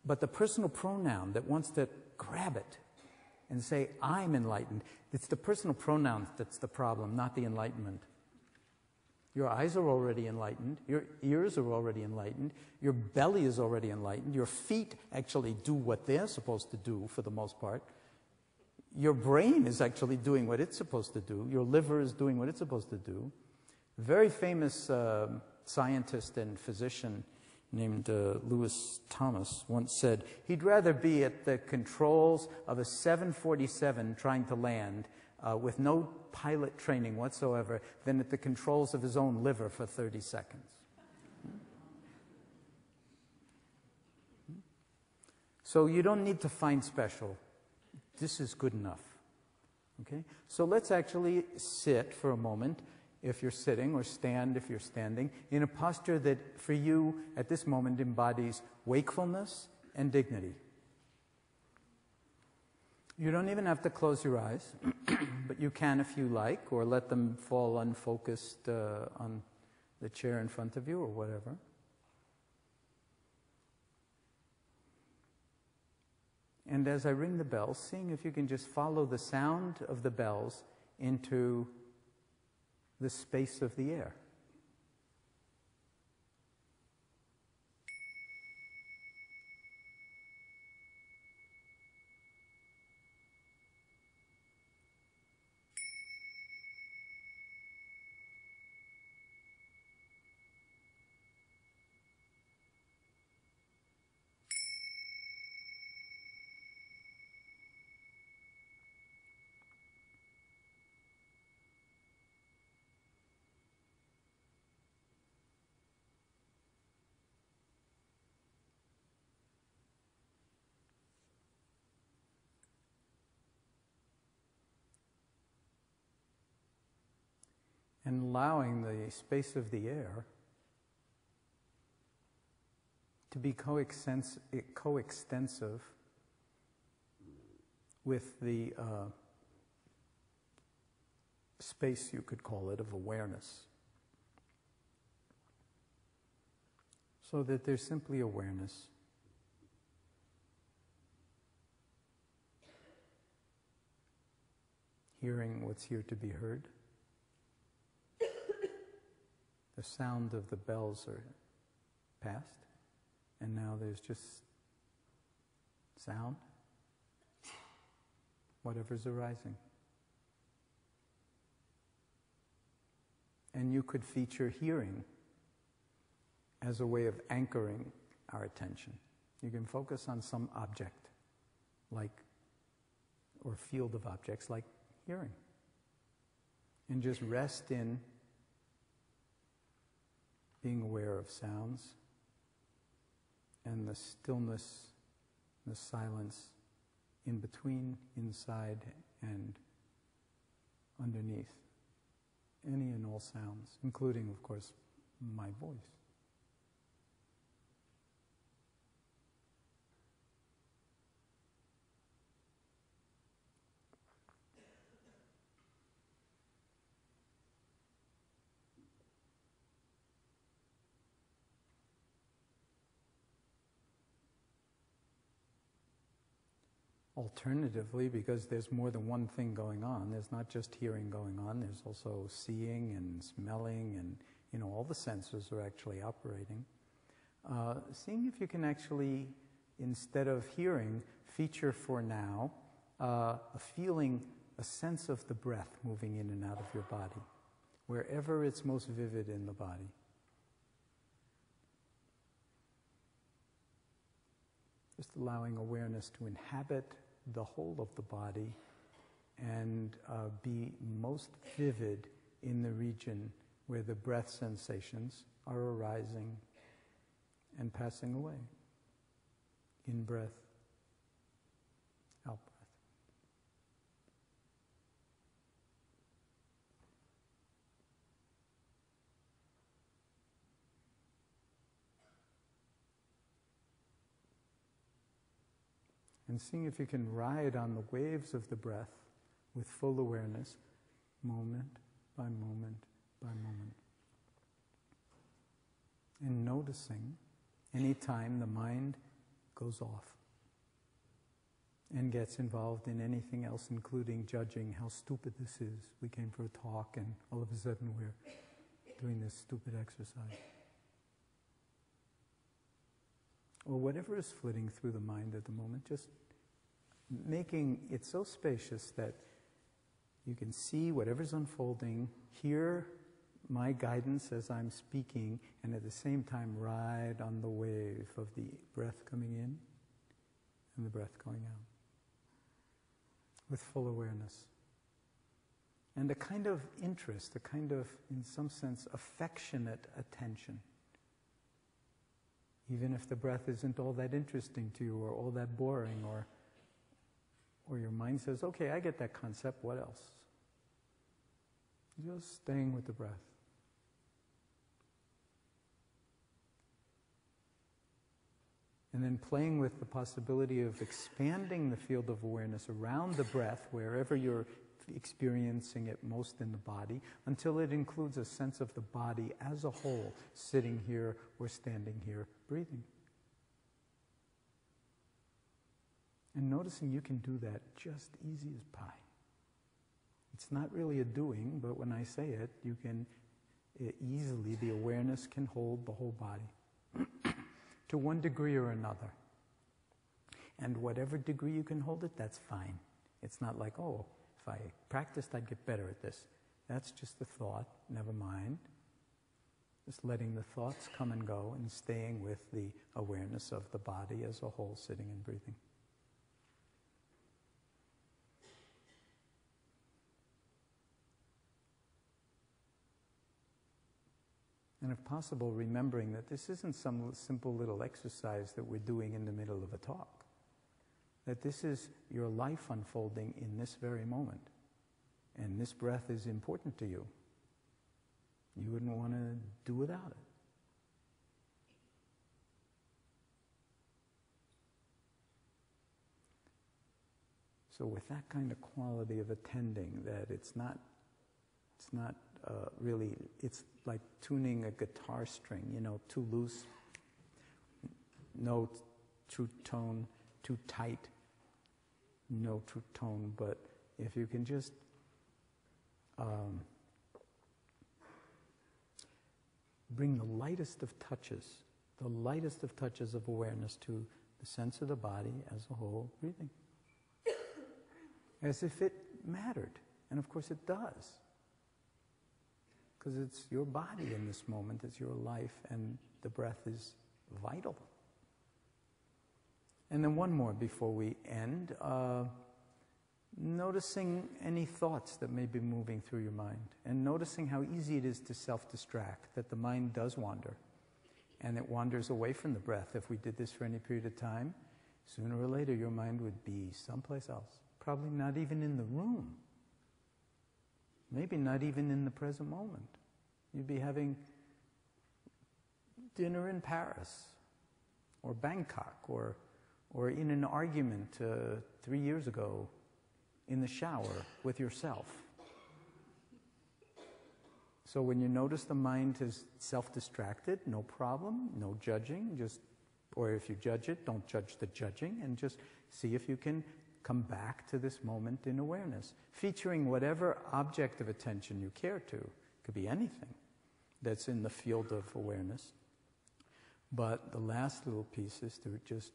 but the personal pronoun that wants to grab it and say, I'm enlightened, it's the personal pronoun that's the problem, not the enlightenment. Your eyes are already enlightened. Your ears are already enlightened. Your belly is already enlightened. Your feet actually do what they're supposed to do for the most part. Your brain is actually doing what it's supposed to do. Your liver is doing what it's supposed to do. A very famous scientist and physician named Lewis Thomas once said he'd rather be at the controls of a 747 trying to land with no pilot training whatsoever than at the controls of his own liver for 30 seconds. So you don't need to find special. this is good enough. Okay? So let's actually sit for a moment, if you're sitting, or stand if you're standing, in a posture that for you at this moment embodies wakefulness and dignity. You don't even have to close your eyes, but you can if you like, or let them fall unfocused on the chair in front of you or whatever. And as I ring the bells, seeing if you can just follow the sound of the bells into the space of the air. And allowing the space of the air to be coextensive with the space, you could call it, of awareness. So that there's simply awareness. Hearing what's here to be heard. The sound of the bells are past, and now there's just sound, whatever's arising. And you could feature hearing as a way of anchoring our attention. You can focus on some object, or field of objects like hearing, and just rest in being aware of sounds and the stillness, the silence in between, inside, and underneath any and all sounds, including, of course, my voice. Alternatively, because there's more than one thing going on, there's not just hearing going on, there's also seeing and smelling, and all the senses are actually operating. Seeing if you can actually, instead of hearing, feature for now a feeling, a sense of the breath moving in and out of your body, wherever it's most vivid in the body. Just allowing awareness to inhabit the whole of the body and be most vivid in the region where the breath sensations are arising and passing away. In breath, out breath. And seeing if you can ride on the waves of the breath with full awareness, moment by moment by moment. And noticing any time the mind goes off and gets involved in anything else, including judging how stupid this is. We came for a talk and all of a sudden we're doing this stupid exercise. Or whatever is flitting through the mind at the moment, just making it so spacious that you can see whatever's unfolding, hear my guidance as I'm speaking, and at the same time ride on the wave of the breath coming in and the breath going out with full awareness. And a kind of interest, a kind of, in some sense, affectionate attention. Even if the breath isn't all that interesting to you, or all that boring, or or your mind says, okay, I get that concept, what else? Just staying with the breath. And then playing with the possibility of expanding the field of awareness around the breath, wherever you're experiencing it most in the body, until it includes a sense of the body as a whole, sitting here or standing here, breathing. And noticing you can do that just easy as pie. It's not really a doing, but when I say it, you can easily, the awareness can hold the whole body to one degree or another. And whatever degree you can hold it, that's fine. It's not like, oh, if I practiced, I'd get better at this. That's just a thought, never mind. Just letting the thoughts come and go and staying with the awareness of the body as a whole, sitting and breathing. And if possible, remembering that this isn't some simple little exercise that we're doing in the middle of a talk. That this is your life unfolding in this very moment. And this breath is important to you. You wouldn't want to do without it. So with that kind of quality of attending, that it's not really, it's like tuning a guitar string, too loose, no true tone, too tight, no true tone. But if you can just bring the lightest of touches of awareness to the sense of the body as a whole, breathing. As if it mattered. And of course it does. Because it's your body in this moment, it's your life, and the breath is vital. And then one more before we end. Noticing any thoughts that may be moving through your mind, and noticing how easy it is to self-distract, that the mind does wander, and it wanders away from the breath. If we did this for any period of time, sooner or later your mind would be someplace else, probably not even in the room, maybe not even in the present moment. You'd be having dinner in Paris, or Bangkok, or in an argument 3 years ago, in the shower with yourself. So when you notice the mind is self-distracted, no problem, no judging, or if you judge it, don't judge the judging, and just see if you can come back to this moment in awareness, featuring whatever object of attention you care to. It could be anything that's in the field of awareness. But the last little piece is to just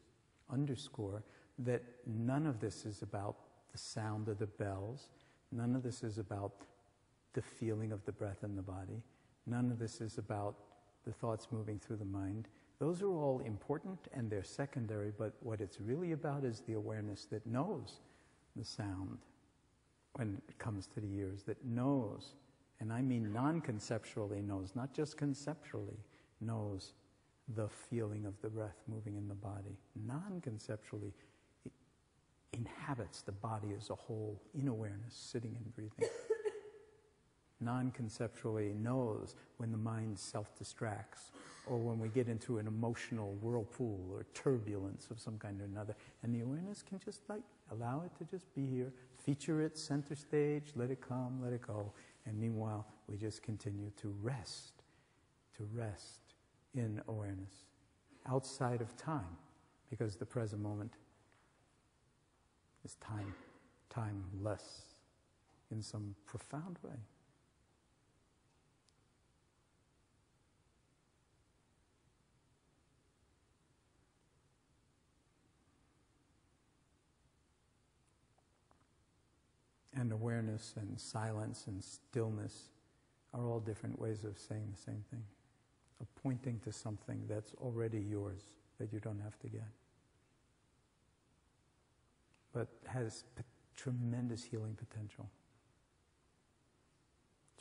underscore that none of this is about the sound of the bells. None of this is about the feeling of the breath in the body. None of this is about the thoughts moving through the mind. Those are all important and they're secondary, but what it's really about is the awareness that knows the sound when it comes to the ears, that knows, and I mean non-conceptually knows, not just conceptually, knows the feeling of the breath moving in the body. Non-conceptually, it inhabits the body as a whole in awareness, sitting and breathing. Non-conceptually knows when the mind self-distracts, or when we get into an emotional whirlpool or turbulence of some kind or another, and the awareness can just allow it to just be here, feature it center stage, let it come, let it go, and meanwhile we just continue to rest in awareness, outside of time, because the present moment is timeless in some profound way. And awareness and silence and stillness are all different ways of saying the same thing, of pointing to something that's already yours, that you don't have to get, but has tremendous healing potential,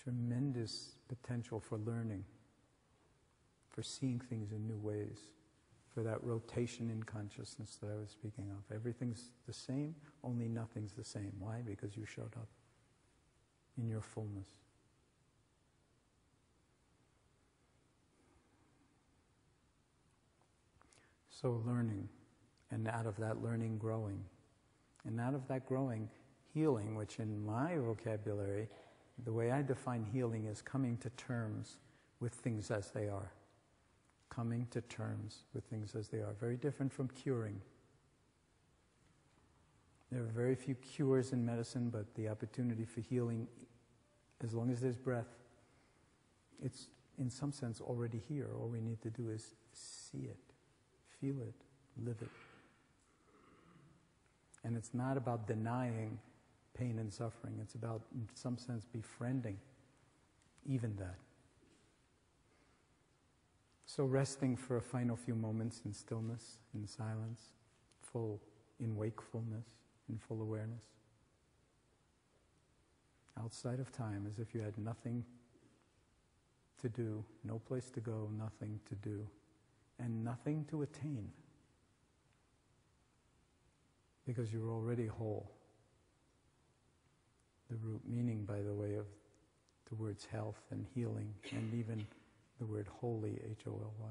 tremendous potential for learning, for seeing things in new ways, for that rotation in consciousness that I was speaking of. Everything's the same, only nothing's the same. Why? Because you showed up in your fullness. So learning, and out of that learning, growing. And out of that growing, healing, which in my vocabulary, the way I define healing is coming to terms with things as they are. Coming to terms with things as they are. Very different from curing. There are very few cures in medicine, but the opportunity for healing, as long as there's breath, it's in some sense already here. All we need to do is see it, feel it, live it. And it's not about denying pain and suffering. It's about, in some sense, befriending even that. So resting for a final few moments in stillness, in silence, full in wakefulness, in full awareness. Outside of time, as if you had nothing to do, no place to go, nothing to do, and nothing to attain. Because you're already whole. The root meaning, by the way, of the words health and healing, and even the word holy, H-O-L-Y.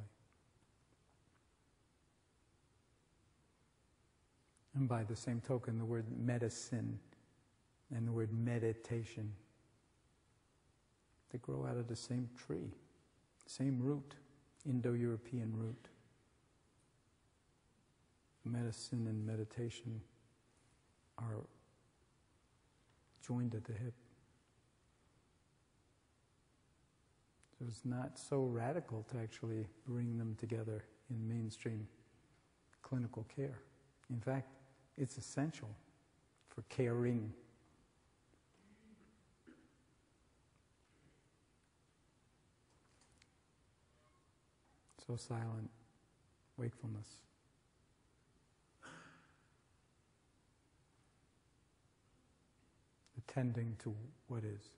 And by the same token, the word medicine and the word meditation, they grow out of the same tree, same root, Indo-European root. Medicine and meditation are joined at the hip. So it's not so radical to actually bring them together in mainstream clinical care. In fact, it's essential for caring. So silent, wakefulness. Attending to what is.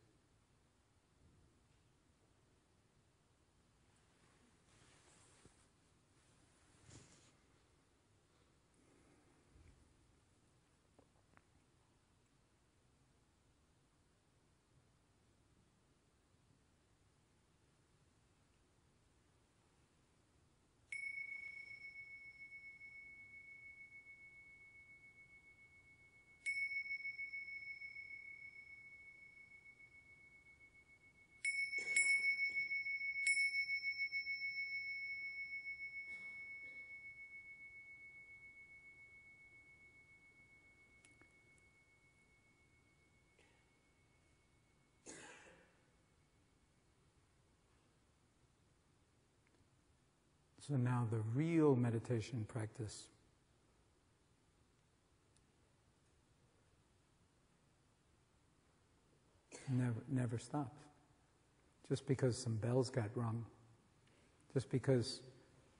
So now the real meditation practice never stops. Just because some bells got rung, just because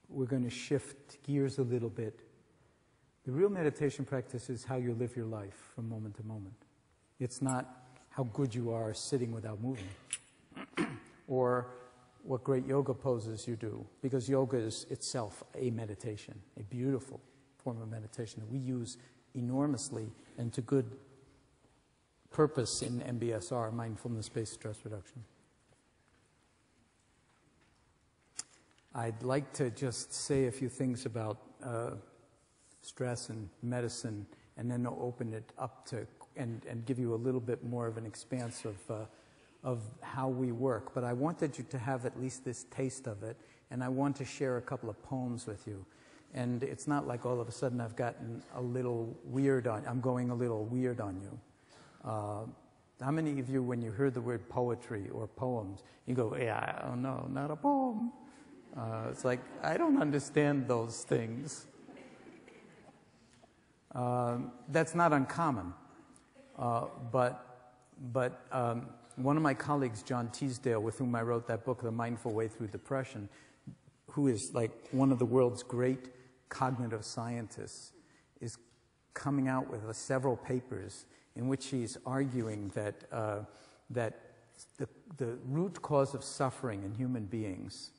we're going to shift gears a little bit. The real meditation practice is how you live your life from moment to moment. It's not how good you are sitting without moving, or what great yoga poses you do, because yoga is itself a meditation, a beautiful form of meditation that we use enormously and to good purpose in MBSR, mindfulness-based stress reduction. I'd like to just say a few things about stress and medicine, and then open it up to, and give you a little bit more of an expanse of how we work. But I wanted you to have at least this taste of it, and I want to share a couple of poems with you. And it's not like all of a sudden I've gotten a little weird on, I'm going a little weird on you. How many of you, when you heard the word poetry or poems, you go, yeah, oh no, not a poem. It's like, I don't understand those things. That's not uncommon. But one of my colleagues, John Teasdale, with whom I wrote that book, The Mindful Way Through Depression, who is like one of the world's great cognitive scientists, is coming out with several papers in which he's arguing that the root cause of suffering in human beings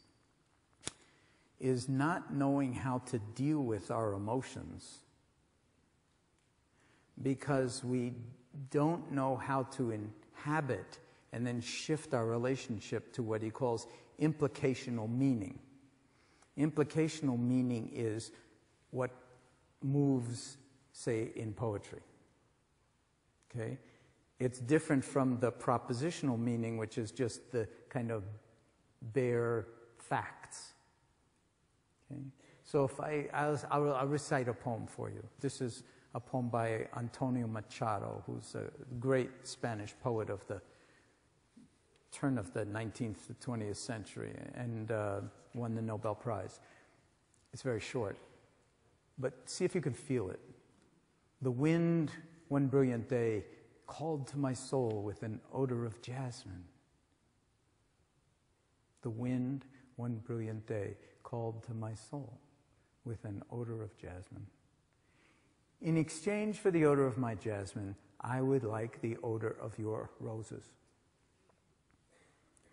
is not knowing how to deal with our emotions, because we don't know how to inhabit and then shift our relationship to what he calls implicational meaning. Implicational meaning is what moves, say, in poetry. Okay? It's different from the propositional meaning, which is just the kind of bare facts. Okay? So if I'll recite a poem for you. This is a poem by Antonio Machado, who's a great Spanish poet of the turn of the 19th to 20th century, and won the Nobel Prize. It's very short, but see if you can feel it. The wind, one brilliant day, called to my soul with an odor of jasmine. The wind, one brilliant day, called to my soul with an odor of jasmine. In exchange for the odor of my jasmine, I would like the odor of your roses.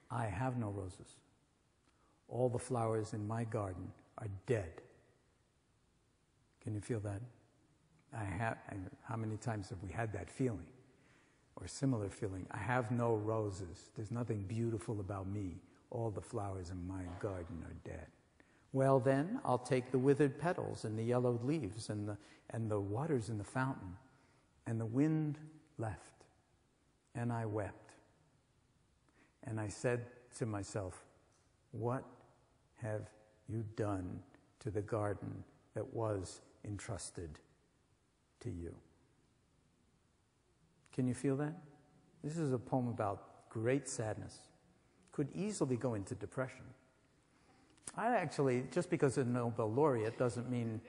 I have no roses. All the flowers in my garden are dead. Can you feel that? How many times have we had that feeling? Or similar feeling? I have no roses. There's nothing beautiful about me. All the flowers in my garden are dead. Well then, I'll take the withered petals and the yellowed leaves and the waters in the fountain. And the wind left, and I wept. And I said to myself, what have you done to the garden that was entrusted to you? Can you feel that? This is a poem about great sadness. Could easily go into depression. I actually, just because a Nobel laureate doesn't mean,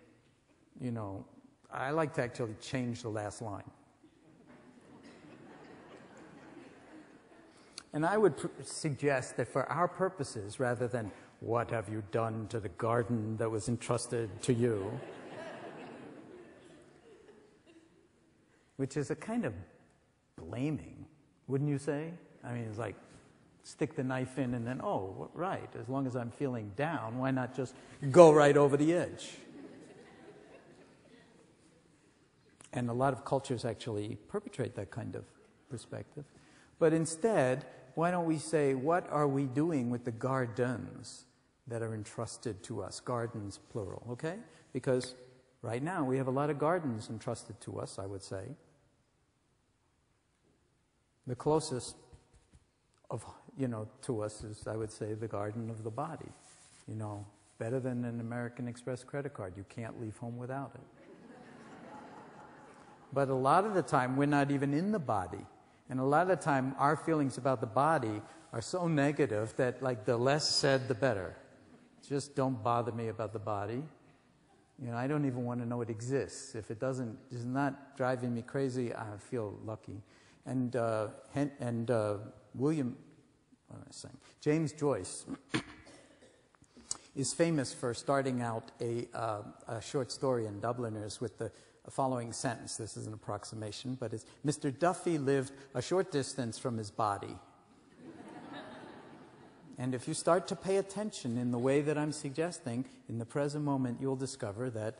I like to actually change the last line. And I would suggest that for our purposes, rather than, what have you done to the garden that was entrusted to you, which is a kind of blaming, wouldn't you say? I mean, it's like, stick the knife in and then, oh, right, as long as I'm feeling down, why not just go right over the edge? And a lot of cultures actually perpetrate that kind of perspective. But instead, why don't we say, what are we doing with the gardens that are entrusted to us? Gardens, plural, okay? Because right now we have a lot of gardens entrusted to us, I would say. The closest to us is, I would say, the garden of the body. Better than an American Express credit card. You can't leave home without it. But a lot of the time, we're not even in the body. And a lot of the time, our feelings about the body are so negative that, like, the less said, the better. Just don't bother me about the body. I don't even want to know it exists. If it is not driving me crazy, I feel lucky. And James Joyce is famous for starting out a short story in Dubliners with the following sentence. This is an approximation, but it's, Mr. Duffy lived a short distance from his body. And if you start to pay attention in the way that I'm suggesting, in the present moment, you'll discover that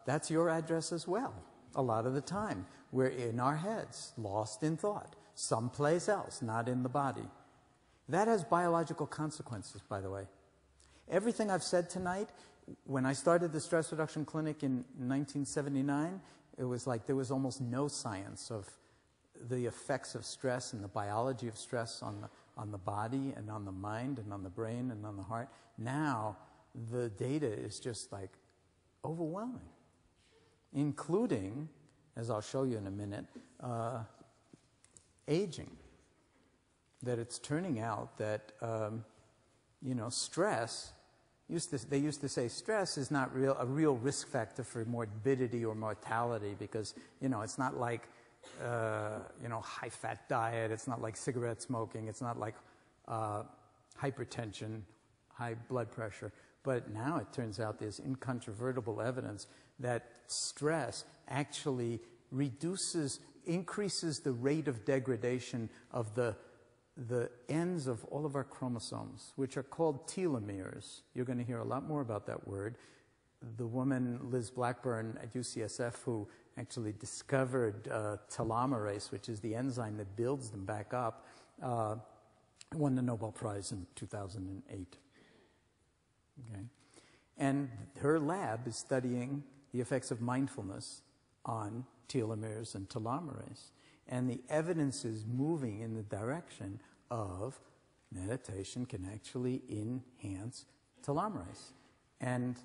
that's your address as well. A lot of the time, we're in our heads, lost in thought, someplace else, not in the body. That has biological consequences, by the way. Everything I've said tonight, when I started the stress reduction clinic in 1979, it was like there was almost no science of the effects of stress and the biology of stress on the body and on the mind and on the brain and on the heart. Now, the data is just like overwhelming, including, as I'll show you in a minute, aging. That it's turning out that, stress, they used to say stress is not a real risk factor for morbidity or mortality because, it's not like, high-fat diet, it's not like cigarette smoking, it's not like hypertension, high blood pressure. But now it turns out there's incontrovertible evidence that stress actually increases the rate of degradation of the the ends of all of our chromosomes, which are called telomeres. You're going to hear a lot more about that word. The woman, Liz Blackburn at UCSF, who actually discovered telomerase, which is the enzyme that builds them back up, won the Nobel Prize in 2008. Okay? And her lab is studying the effects of mindfulness on telomeres and telomerase. And the evidence is moving in the direction of meditation can actually enhance telomerase. And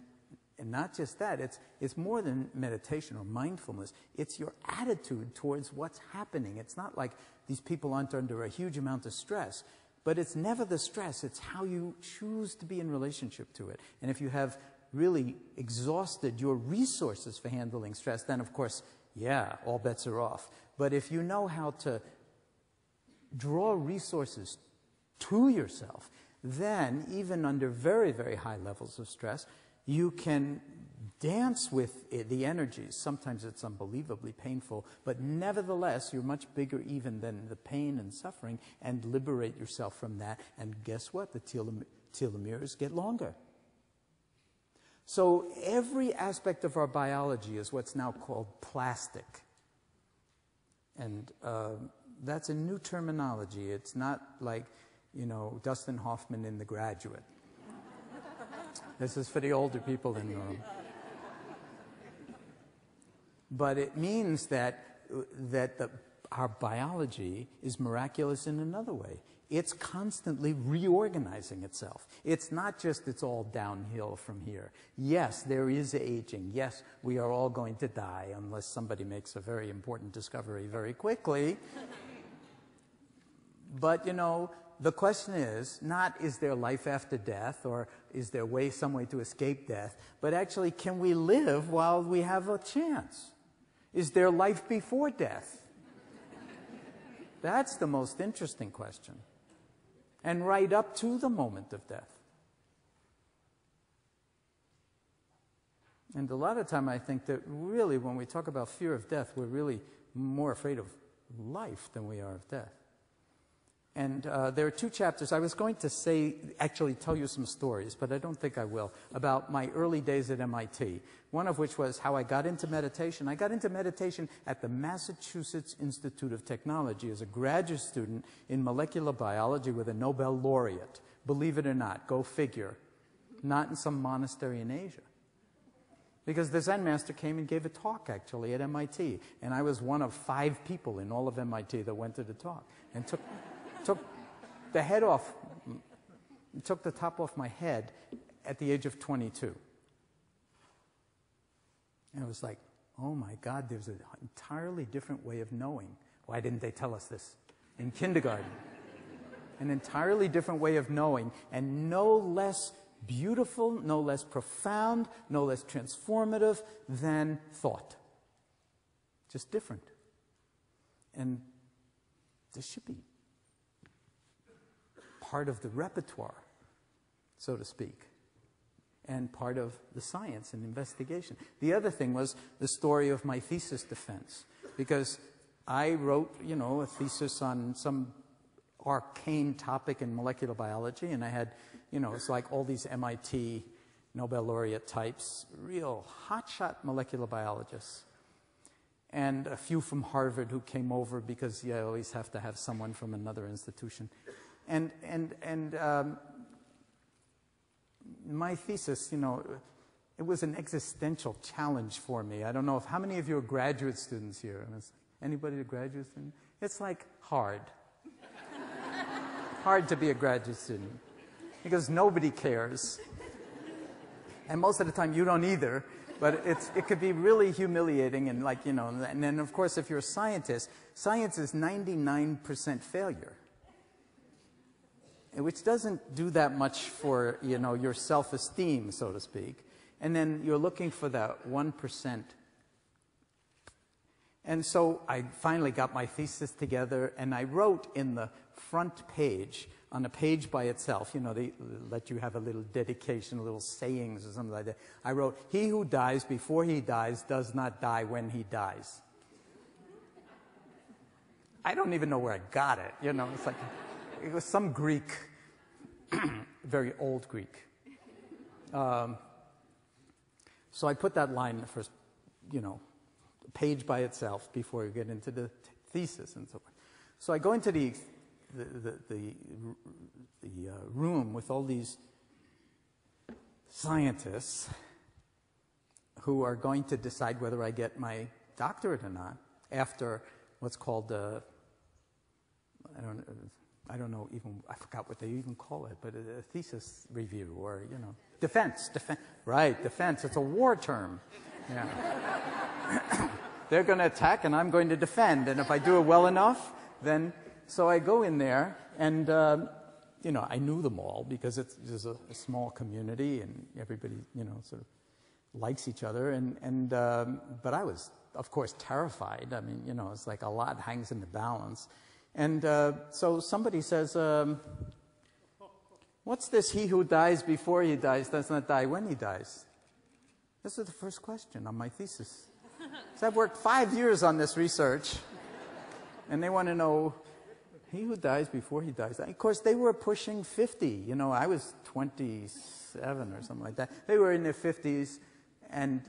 not just that, it's more than meditation or mindfulness. It's your attitude towards what's happening. It's not like these people aren't under a huge amount of stress, but it's never the stress. It's how you choose to be in relationship to it. And if you have really exhausted your resources for handling stress, then of course, yeah, all bets are off. But if you know how to draw resources to yourself, then even under very, very high levels of stress, you can dance with the energies. Sometimes it's unbelievably painful, but nevertheless, you're much bigger even than the pain and suffering, and liberate yourself from that. And guess what? The telomeres get longer. So every aspect of our biology is what's now called plastic. And that's a new terminology. It's not like, Dustin Hoffman in The Graduate. This is for the older people in the room. But it means that our biology is miraculous in another way. It's constantly reorganizing itself. It's not just it's all downhill from here. Yes, there is aging. Yes, we are all going to die unless somebody makes a very important discovery very quickly. But, the question is not is there life after death or is there some way to escape death, but actually can we live while we have a chance? Is there life before death? That's the most interesting question. And right up to the moment of death. And a lot of time I think that really when we talk about fear of death, we're really more afraid of life than we are of death. And there are two chapters. I was going to actually tell you some stories, but I don't think I will, about my early days at MIT. One of which was how I got into meditation. I got into meditation at the Massachusetts Institute of Technology as a graduate student in molecular biology with a Nobel laureate. Believe it or not, go figure. Not in some monastery in Asia. Because the Zen master came and gave a talk, actually, at MIT. And I was one of 5 people in all of MIT that went to the talk. And took the head off, took the top off my head at the age of 22. And it was like, oh my God, there's an entirely different way of knowing. Why didn't they tell us this in kindergarten? An entirely different way of knowing, and no less beautiful, no less profound, no less transformative than thought. Just different. And this should be part of the repertoire, so to speak, and part of the science and investigation. The other thing was the story of my thesis defense, because I wrote, a thesis on some arcane topic in molecular biology, and I had, it's like all these MIT Nobel laureate types, real hotshot molecular biologists, and a few from Harvard who came over because you always have to have someone from another institution. And my thesis, it was an existential challenge for me. I don't know how many of you are graduate students here? Anybody a graduate student? It's like hard. Hard to be a graduate student because nobody cares. And most of the time you don't either, but it could be really humiliating and and then of course if you're a scientist, science is 99% failure. Which doesn't do that much for, your self-esteem, so to speak. And then you're looking for that 1%. And so I finally got my thesis together, and I wrote in the front page, on a page by itself, they let you have a little dedication, a little sayings or something like that. I wrote, "He who dies before he dies does not die when he dies." I don't even know where I got it, it's like... it was some Greek, very old Greek. So I put that line in the first, page by itself before you get into the thesis and so on. So I go into the room with all these scientists who are going to decide whether I get my doctorate or not after what's called I don't know even, I forgot what they even call it, but a thesis review or, defense. Right, defense. It's a war term. Yeah. They're going to attack and I'm going to defend. And if I do it well enough, then, so I go in there and, I knew them all because it's a small community and everybody, sort of likes each other. But I was, of course, terrified. I mean, it's like a lot hangs in the balance. And so somebody says, what's this, he who dies before he dies does not die when he dies? This is the first question on my thesis. So I've worked 5 years on this research, and they want to know, he who dies before he dies. Of course, they were pushing 50. I was 27 or something like that. They were in their 50s and,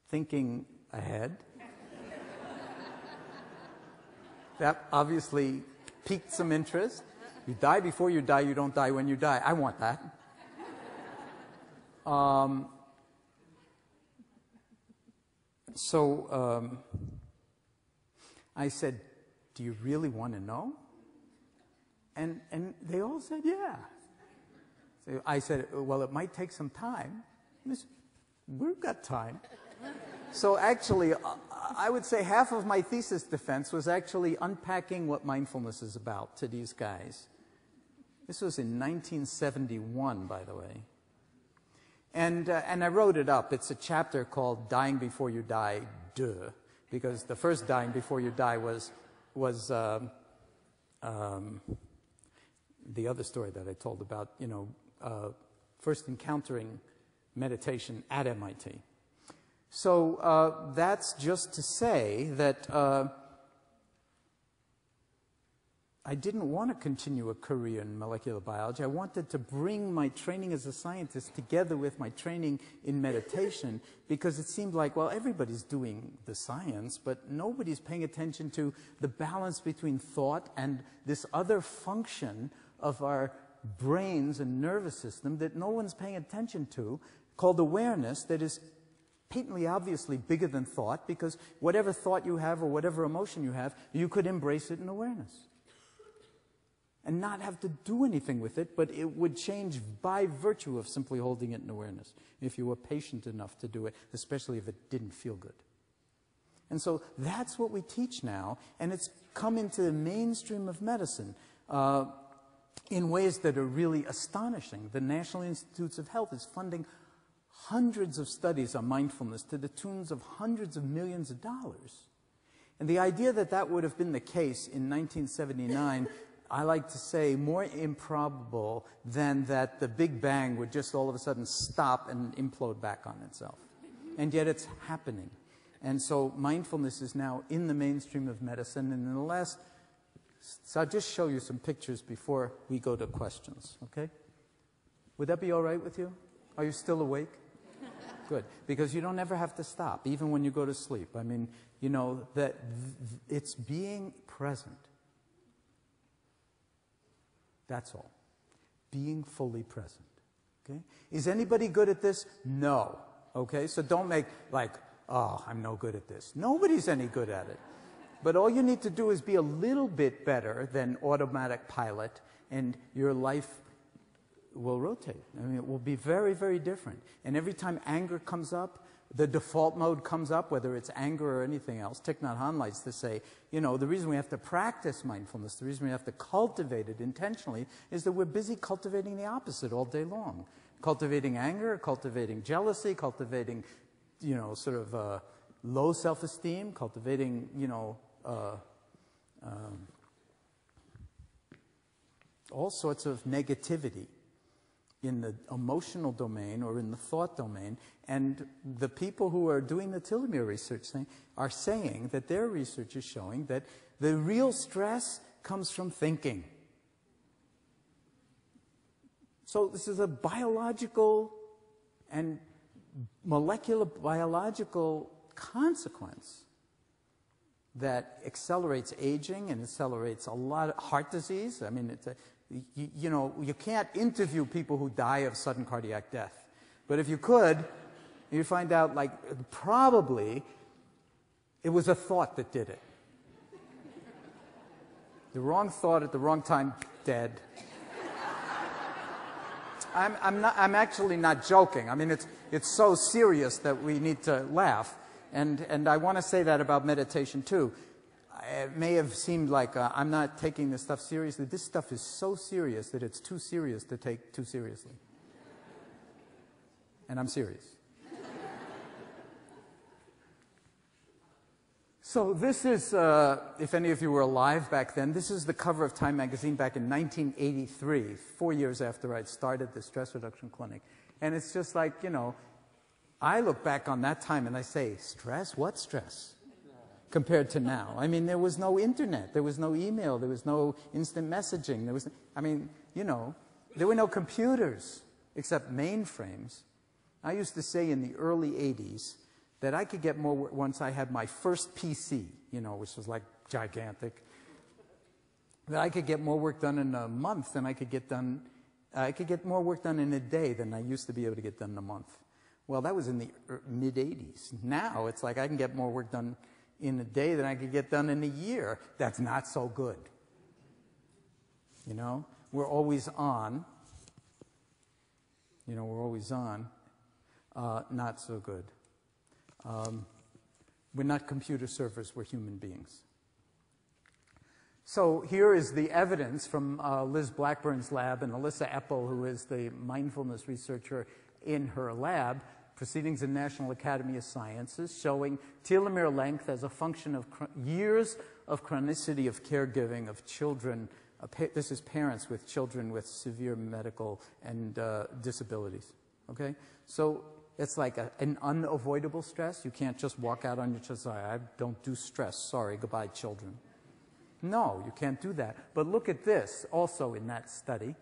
thinking ahead. That obviously piqued some interest. You die before you die, you don't die when you die. I want that. So I said, do you really want to know? And they all said, yeah. So I said, well, it might take some time. And they said, we've got time. So actually, I would say half of my thesis defense was actually unpacking what mindfulness is about to these guys. This was in 1971, by the way. And I wrote it up. It's a chapter called Dying Before You Die, Duh, because the first Dying Before You Die was the other story that I told about, first encountering meditation at MIT. So that's just to say that I didn't want to continue a career in molecular biology. I wanted to bring my training as a scientist together with my training in meditation because it seemed like, well, everybody's doing the science, but nobody's paying attention to the balance between thought and this other function of our brains and nervous system that no one's paying attention to, called awareness, that is patently, obviously bigger than thought, because whatever thought you have or whatever emotion you have, you could embrace it in awareness and not have to do anything with it, but it would change by virtue of simply holding it in awareness if you were patient enough to do it, especially if it didn't feel good. And so that's what we teach now, and it's come into the mainstream of medicine in ways that are really astonishing. The National Institutes of Health is funding hundreds of studies on mindfulness to the tunes of hundreds of millions of dollars. And the idea that that would have been the case in 1979, I like to say more improbable than that the Big Bang would just all of a sudden stop and implode back on itself. And yet it's happening. And so mindfulness is now in the mainstream of medicine. And in the last, so I'll just show you some pictures before we go to questions, okay? Would that be all right with you? Are you still awake? Good, because you don't ever have to stop, even when you go to sleep. I mean, that it's being present. That's all. Being fully present. Okay? Is anybody good at this? No. Okay? So don't make like, oh, I'm no good at this. Nobody's any good at it. But all you need to do is be a little bit better than automatic pilot, and your life will rotate. I mean, it will be very, very different. And every time anger comes up, the default mode comes up, whether it's anger or anything else. Thich Nhat Hanh likes to say, the reason we have to practice mindfulness, the reason we have to cultivate it intentionally, is that we're busy cultivating the opposite all day long. Cultivating anger, cultivating jealousy, cultivating, sort of low self-esteem, cultivating, all sorts of negativity in the emotional domain or in the thought domain. And the people who are doing the telomere research are saying that their research is showing that the real stress comes from thinking. So this is a biological and molecular biological consequence that accelerates aging and accelerates a lot of heart disease. I mean, you can't interview people who die of sudden cardiac death. But if you could, you find out, like, probably it was a thought that did it. The wrong thought at the wrong time, dead. I'm actually not joking. I mean, it's so serious that we need to laugh. And I want to say that about meditation, too. It may have seemed like I'm not taking this stuff seriously. This stuff is so serious that it's too serious to take too seriously. And I'm serious. So this is, if any of you were alive back then, this is the cover of Time magazine back in 1983, 4 years after I'd started the stress reduction clinic. And it's just like, I look back on that time and I say, stress? What stress? Compared to now. I mean, there was no internet, there was no email, there was no instant messaging, there were no computers except mainframes. I used to say in the early 80s that I could get more work once I had my first PC, which was like gigantic, that I could get more work done in a month than I could get more work done in a day than I used to be able to get done in a month. Well, that was in the mid-80s. Now it's like I can get more work done in a day than I could get done in a year. That's not so good. We're always on. We're always on. Not so good. We're not computer servers, we're human beings. So here is the evidence from Liz Blackburn's lab and Alyssa Eppel, who is the mindfulness researcher in her lab, Proceedings in National Academy of Sciences, showing telomere length as a function of years of chronicity of caregiving of children. This is parents with children with severe medical and disabilities. Okay? So it's like an unavoidable stress. You can't just walk out on your chest, I don't do stress, sorry, goodbye children. No, you can't do that. But look at this, also in that study.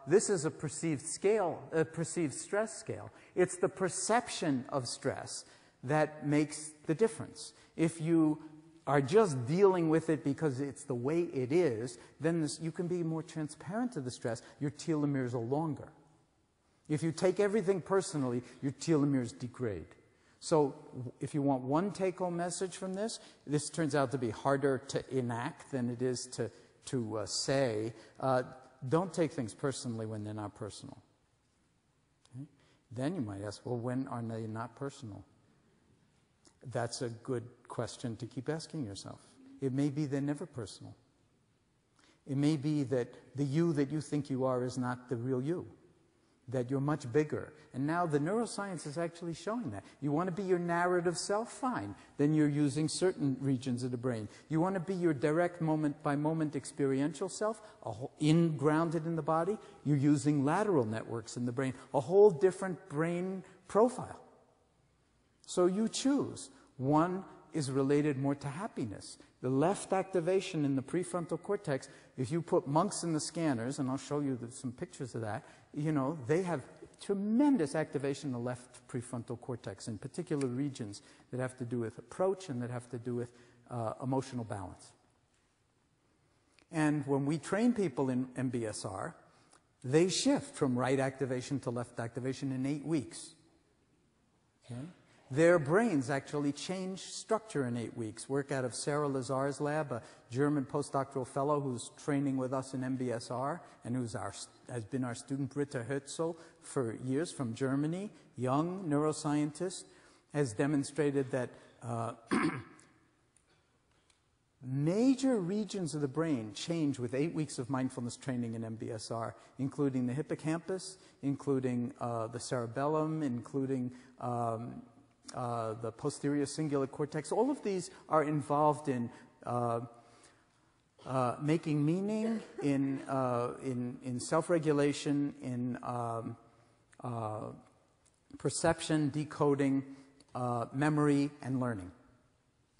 This is a perceived stress scale. It's the perception of stress that makes the difference. If you are just dealing with it because it's the way it is, then you can be more transparent to the stress. Your telomeres are longer. If you take everything personally, your telomeres degrade. So if you want one take-home message from this turns out to be harder to enact than it is to say. Don't take things personally when they're not personal. Okay? Then you might ask, well, when are they not personal? That's a good question to keep asking yourself. It may be they're never personal. It may be that the you that you think you are is not the real you, that you're much bigger. And now the neuroscience is actually showing that. You want to be your narrative self? Fine. Then you're using certain regions of the brain. You want to be your direct moment-by-moment experiential self, grounded in the body? You're using lateral networks in the brain, a whole different brain profile. So you choose. One is related more to happiness. The left activation in the prefrontal cortex, if you put monks in the scanners, and I'll show you some pictures of that, they have tremendous activation in the left prefrontal cortex, in particular regions that have to do with approach and that have to do with emotional balance. And when we train people in MBSR, they shift from right activation to left activation in 8 weeks. Okay? Their brains actually change structure in 8 weeks. Work out of Sarah Lazar's lab, a German postdoctoral fellow who's training with us in MBSR and has been our student, Britta Herzl, for years from Germany, young neuroscientist, has demonstrated that major regions of the brain change with 8 weeks of mindfulness training in MBSR, including the hippocampus, including the cerebellum, including the posterior cingulate cortex. All of these are involved in making meaning, in self-regulation, in perception, decoding, memory, and learning.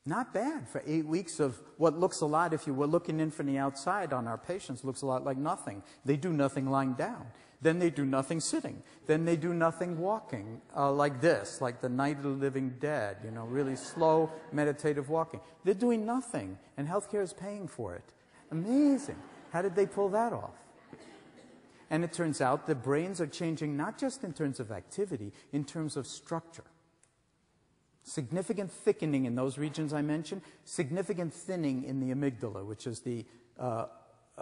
Not bad for 8 weeks of what looks a lot, if you were looking in from the outside on our patients, looks a lot like nothing. They do nothing lying down. Then they do nothing sitting. Then they do nothing walking, like this, like the Night of the Living Dead, you know, really slow meditative walking. They're doing nothing, and healthcare is paying for it. Amazing. How did they pull that off? And it turns out the brains are changing not just in terms of activity, in terms of structure. Significant thickening in those regions I mentioned, significant thinning in the amygdala, which is the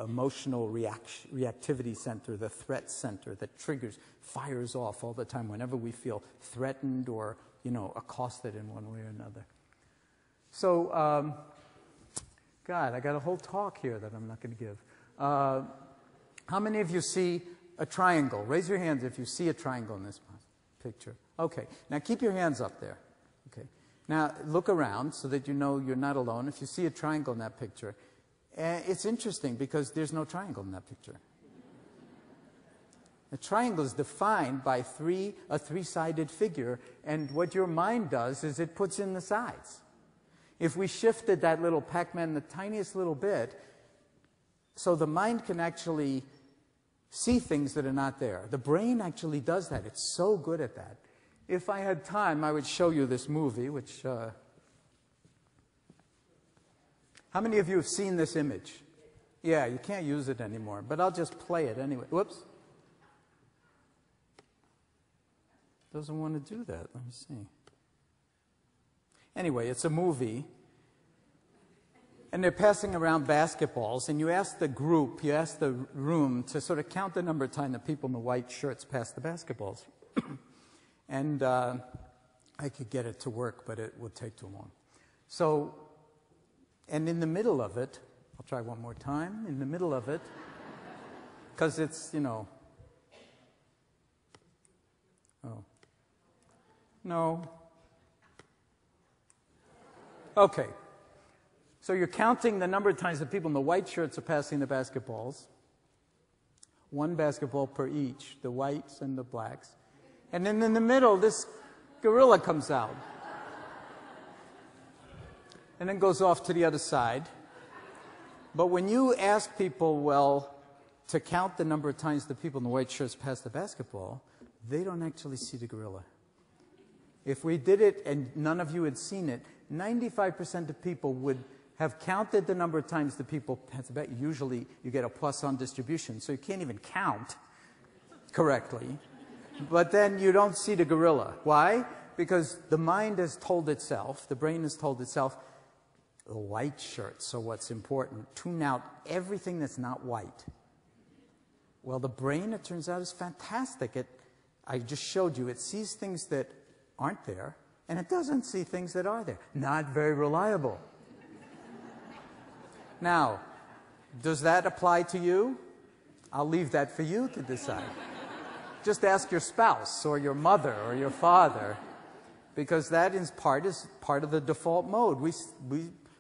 emotional reactivity center, the threat center that triggers, fires off all the time whenever we feel threatened or, you know, accosted in one way or another. So, God, I got a whole talk here that I'm not going to give. How many of you see a triangle? Raise your hands if you see a triangle in this picture. Okay, now keep your hands up there. Okay, now look around so that you know you're not alone. If you see a triangle in that picture, it's interesting because there's no triangle in that picture. A triangle is defined by a three-sided figure, and what your mind does is it puts in the sides. If we shifted that little Pac-Man the tiniest little bit, so the mind can actually see things that are not there. The brain actually does that. It's so good at that. If I had time, I would show you this movie, which... How many of you have seen this image? Yeah, you can't use it anymore, but I'll just play it anyway. Whoops. Doesn't want to do that. Let me see. Anyway, it's a movie, and they're passing around basketballs, and you ask the group, you ask the room to sort of count the number of times the people in the white shirts pass the basketballs. And I could get it to work, but it would take too long. So, and in the middle of it, I'll try one more time, in the middle of it, because it's, you know, oh, no. Okay, so you're counting the number of times the people in the white shirts are passing the basketballs. One basketball per each, the whites and the blacks. And then in the middle, this gorilla comes out. And then goes off to the other side. But when you ask people, well, to count the number of times the people in the white shirts pass the basketball, they don't actually see the gorilla. If we did it and none of you had seen it, 95% of people would have counted the number of times the people pass the bat. Usually you get a Poisson distribution, so you can't even count correctly. But then you don't see the gorilla. Why? Because the mind has told itself, the brain has told itself, the white shirts, so what's important? Tune out everything that's not white. Well, the brain, it turns out, is fantastic. I just showed you, it sees things that aren't there, and it doesn't see things that are there. Not very reliable. Now, does that apply to you? I'll leave that for you to decide. Just ask your spouse or your mother or your father, because that is part of the default mode.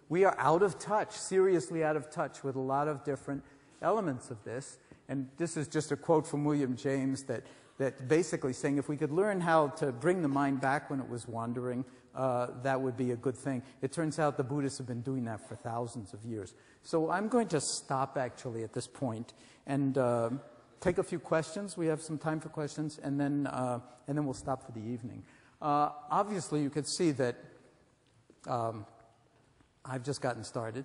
We are out of touch, seriously out of touch with a lot of different elements of this. And this is just a quote from William James that basically saying if we could learn how to bring the mind back when it was wandering, that would be a good thing. It turns out the Buddhists have been doing that for thousands of years. So I'm going to stop actually at this point and take a few questions. We have some time for questions, and then we'll stop for the evening. Obviously, you could see that I've just gotten started.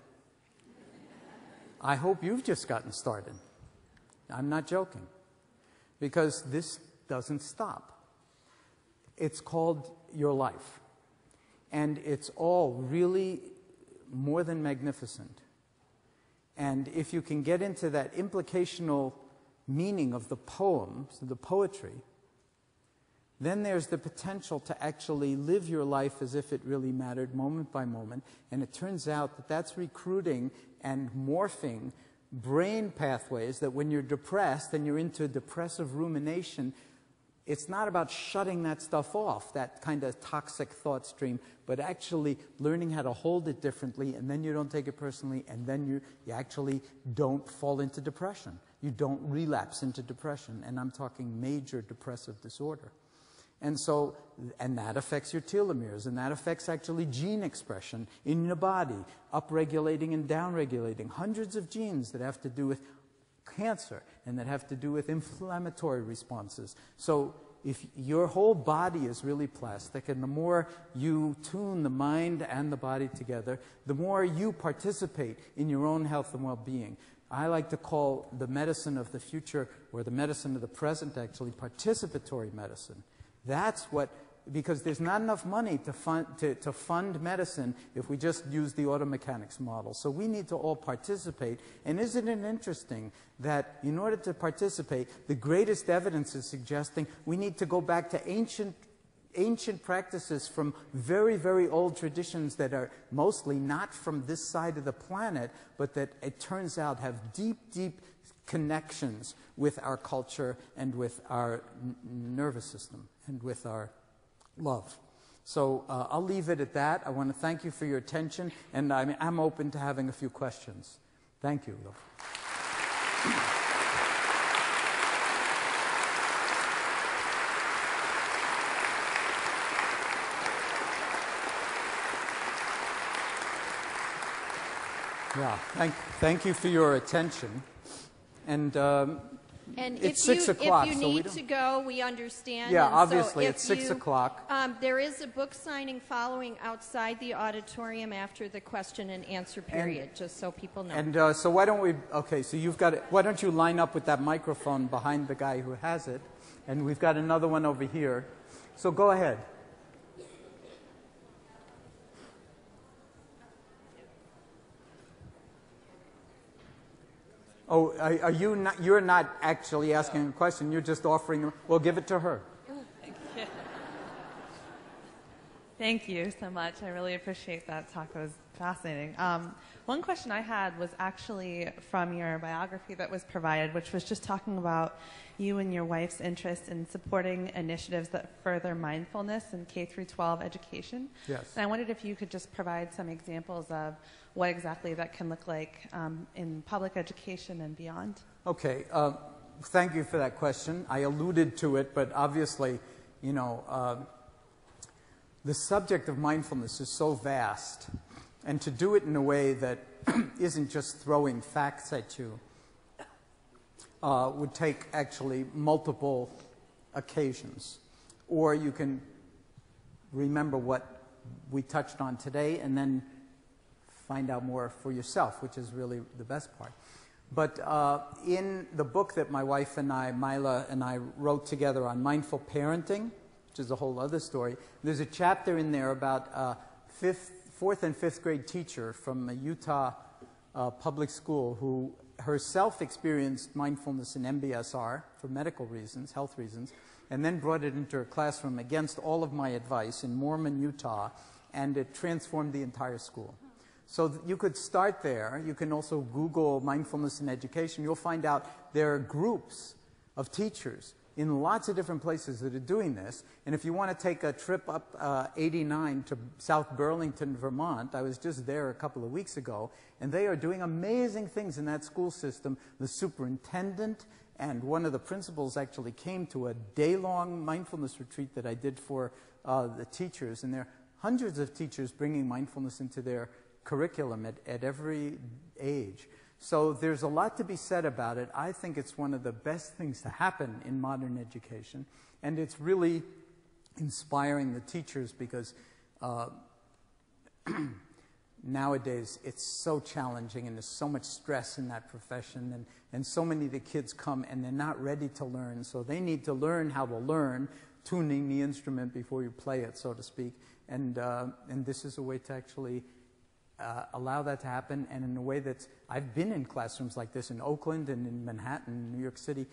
I hope you've just gotten started. I'm not joking, because this doesn't stop. It's called your life, and it's all really more than magnificent. And if you can get into that implicational meaning of the poems, the poetry, then there's the potential to actually live your life as if it really mattered moment by moment. And it turns out that that's recruiting and morphing brain pathways that when you're depressed and you're into depressive rumination, it's not about shutting that stuff off, that kind of toxic thought stream, but actually learning how to hold it differently, and then you don't take it personally, and then you actually don't fall into depression. You don't relapse into depression, and I'm talking major depressive disorder. And so, and that affects your telomeres, and that affects actually gene expression in your body, upregulating and downregulating hundreds of genes that have to do with cancer and that have to do with inflammatory responses. So if your whole body is really plastic, and the more you tune the mind and the body together, the more you participate in your own health and well-being. I like to call the medicine of the future, or the medicine of the present actually, participatory medicine. That's what, because there's not enough money to fund medicine if we just use the auto mechanics model. So we need to all participate. And isn't it interesting that in order to participate, the greatest evidence is suggesting we need to go back to ancient practices from very, very old traditions that are mostly not from this side of the planet, but that it turns out have deep, deep connections with our culture and with our nervous system and with our love. So I'll leave it at that. I want to thank you for your attention, and I'm open to having a few questions. Thank you. Yeah, thank you for your attention. And it's 6 o'clock. If you need to go, we understand. Yeah, and obviously, so it's 6 o'clock. There is a book signing following outside the auditorium after the question and answer period, just so people know. And so why don't we, okay, so you've got it, why don't you line up with that microphone behind the guy who has it, and we've got another one over here. So go ahead. Oh, are you not, you're not actually asking a question, you're just offering, well, give it to her. Thank you so much. I really appreciate that talk. It was fascinating. One question I had was actually from your biography that was provided, which was just talking about you and your wife's interest in supporting initiatives that further mindfulness in K-12 education. Yes. And I wondered if you could just provide some examples of what exactly that can look like in public education and beyond. Okay. Thank you for that question. I alluded to it, but obviously, you know, the subject of mindfulness is so vast, and to do it in a way that isn't just throwing facts at you would take actually multiple occasions. Or you can remember what we touched on today and then find out more for yourself, which is really the best part. But in the book that my wife and I, Mila and I, wrote together on mindful parenting, which is a whole other story, there's a chapter in there about a fourth and fifth grade teacher from a Utah public school who herself experienced mindfulness in MBSR for medical reasons, health reasons, and then brought it into her classroom against all of my advice in Mormon, Utah, and it transformed the entire school. So you could start there. You can also Google mindfulness in education. You'll find out there are groups of teachers in lots of different places that are doing this. And if you want to take a trip up 89 to South Burlington, Vermont, I was just there a couple of weeks ago, and they are doing amazing things in that school system. The superintendent and one of the principals actually came to a day-long mindfulness retreat that I did for the teachers, and there are hundreds of teachers bringing mindfulness into their curriculum at every age. So there's a lot to be said about it. I think it's one of the best things to happen in modern education, and it's really inspiring the teachers because nowadays it's so challenging and there's so much stress in that profession, and so many of the kids come and they're not ready to learn, so they need to learn how to learn, tuning the instrument before you play it, so to speak, and this is a way to actually allow that to happen, and in a way that's, I've been in classrooms like this in Oakland and in Manhattan, New York City,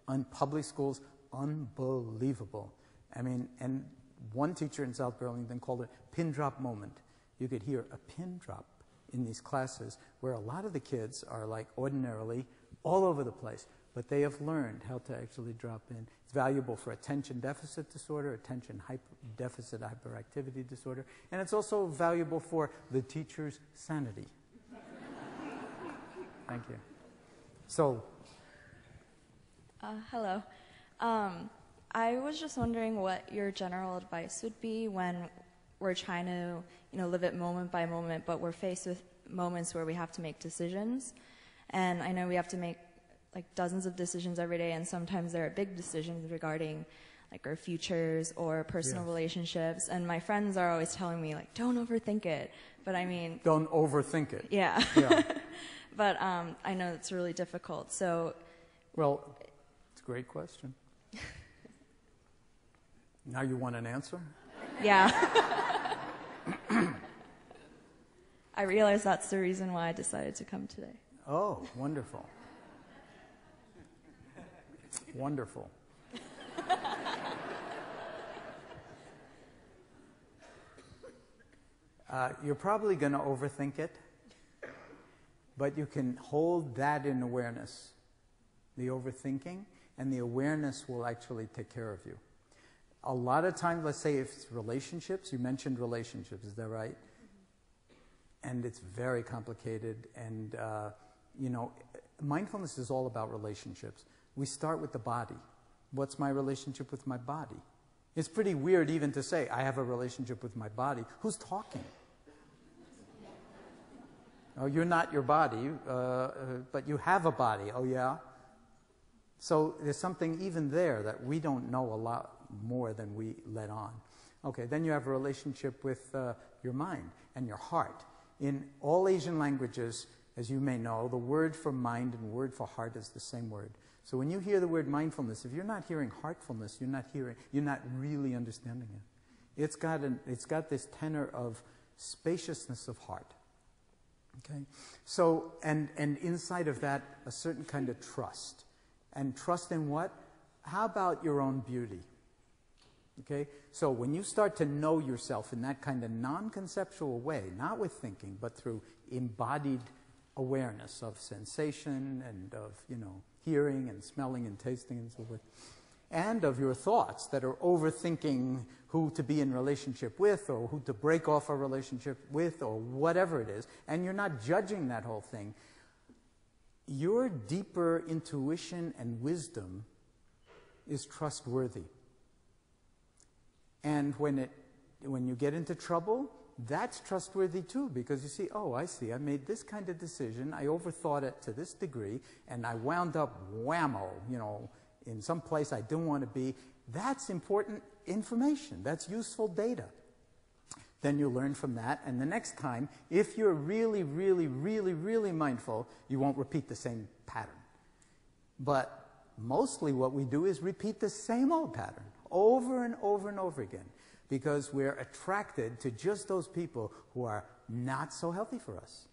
on public schools, unbelievable. I mean, and one teacher in South Burlington called it pin drop moment. You could hear a pin drop in these classes where a lot of the kids are like ordinarily all over the place, but they have learned how to actually drop in. It's valuable for attention deficit disorder, attention deficit hyperactivity disorder, and it's also valuable for the teacher's sanity. Thank you. So. Hello. I was just wondering what your general advice would be when we're trying to, live it moment by moment, but we're faced with moments where we have to make decisions. And I know we have to make like dozens of decisions every day, and sometimes there are big decisions regarding like our futures or personal relationships. And my friends are always telling me like, don't overthink it. But I mean, don't overthink it. Yeah. Yeah. But I know it's really difficult. So, well, it's a great question. Now you want an answer? Yeah. I realize that's the reason why I decided to come today. Oh, wonderful. Wonderful. You're probably going to overthink it, but you can hold that in awareness, the overthinking, and the awareness will actually take care of you. A lot of times, let's say if it's relationships, you mentioned relationships, is that right? And it's very complicated, and mindfulness is all about relationships. We start with the body. What's my relationship with my body? It's pretty weird even to say, I have a relationship with my body. Who's talking? Oh, you're not your body, but you have a body. Oh, yeah? So there's something even there that we don't know a lot more than we let on. Okay, then you have a relationship with your mind and your heart. In all Asian languages, as you may know, the word for mind and word for heart is the same word. So when you hear the word mindfulness, if you're not hearing heartfulness, you're not really understanding it. It's got this tenor of spaciousness of heart. Okay? So, and inside of that, a certain kind of trust. And trust in what? How about your own beauty? Okay? So when you start to know yourself in that kind of non-conceptual way, not with thinking, but through embodied awareness of sensation and of, hearing and smelling and tasting and so forth, and of your thoughts that are overthinking who to be in relationship with or who to break off a relationship with or whatever it is, and you're not judging that whole thing, your deeper intuition and wisdom is trustworthy. And when you get into trouble, that's trustworthy too, because you see, oh, I see, I made this kind of decision, I overthought it to this degree, and I wound up whammo, in some place I didn't want to be. That's important information. That's useful data. Then you learn from that, and the next time, if you're really, really, really, really mindful, you won't repeat the same pattern. But mostly what we do is repeat the same old pattern over and over and over again, because we're attracted to just those people who are not so healthy for us.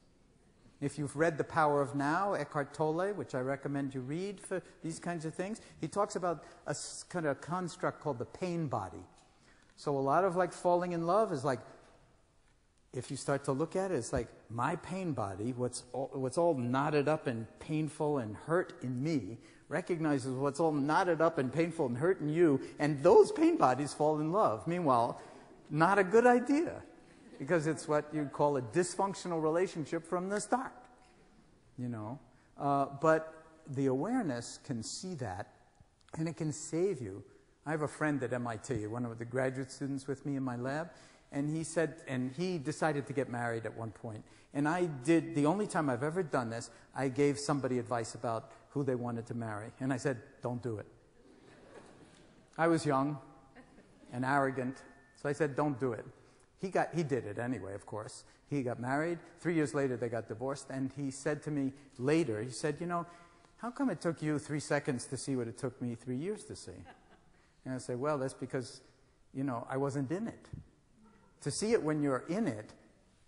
If you've read The Power of Now, Eckhart Tolle, which I recommend you read for these kinds of things, he talks about a kind of construct called the pain body. So a lot of like falling in love is like, if you start to look at it, it's like my pain body, what's all knotted up and painful and hurt in me, recognizes what's all knotted up and painful and hurt in you, and those pain bodies fall in love. Meanwhile, not a good idea, because it's what you call a dysfunctional relationship from the start, But the awareness can see that, and it can save you. I have a friend at MIT, one of the graduate students with me in my lab, and he decided to get married at one point. And the only time I've ever done this, I gave somebody advice about who they wanted to marry. And I said, don't do it. I was young and arrogant, so I said, don't do it. He did it anyway, of course. He got married. 3 years later, they got divorced. And he said to me later, he said, how come it took you 3 seconds to see what it took me 3 years to see? And I said, well, that's because, I wasn't in it. To see it when you're in it,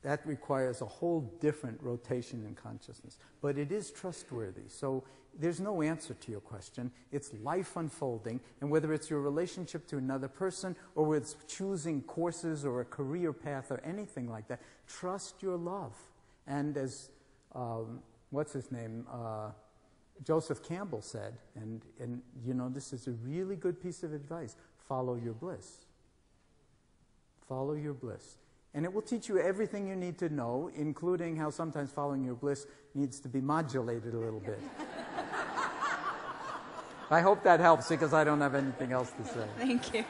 that requires a whole different rotation in consciousness. But it is trustworthy. So there's no answer to your question. It's life unfolding. And whether it's your relationship to another person or whether it's choosing courses or a career path or anything like that, trust your love. And as, what's his name? Joseph Campbell said, and this is a really good piece of advice, follow your bliss. Follow your bliss. And it will teach you everything you need to know, including how sometimes following your bliss needs to be modulated a little bit. I hope that helps because I don't have anything else to say. Thank you.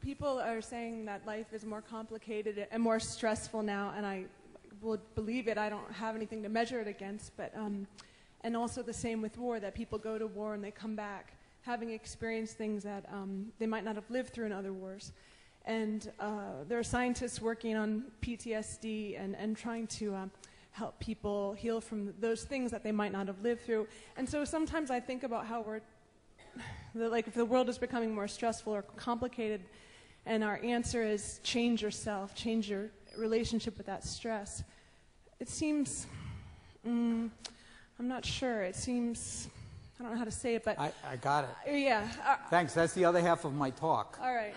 People are saying that life is more complicated and more stressful now, and I would believe it. I don't have anything to measure it against, but and also the same with war, that people go to war and they come back having experienced things that they might not have lived through in other wars. And there are scientists working on PTSD and trying to help people heal from those things that they might not have lived through. And so sometimes I think about how like if the world is becoming more stressful or complicated, and our answer is change yourself, change your relationship with that stress. It seems, I'm not sure, it seems, I don't know how to say it, but... I got it. Yeah. Thanks, that's the other half of my talk. All right.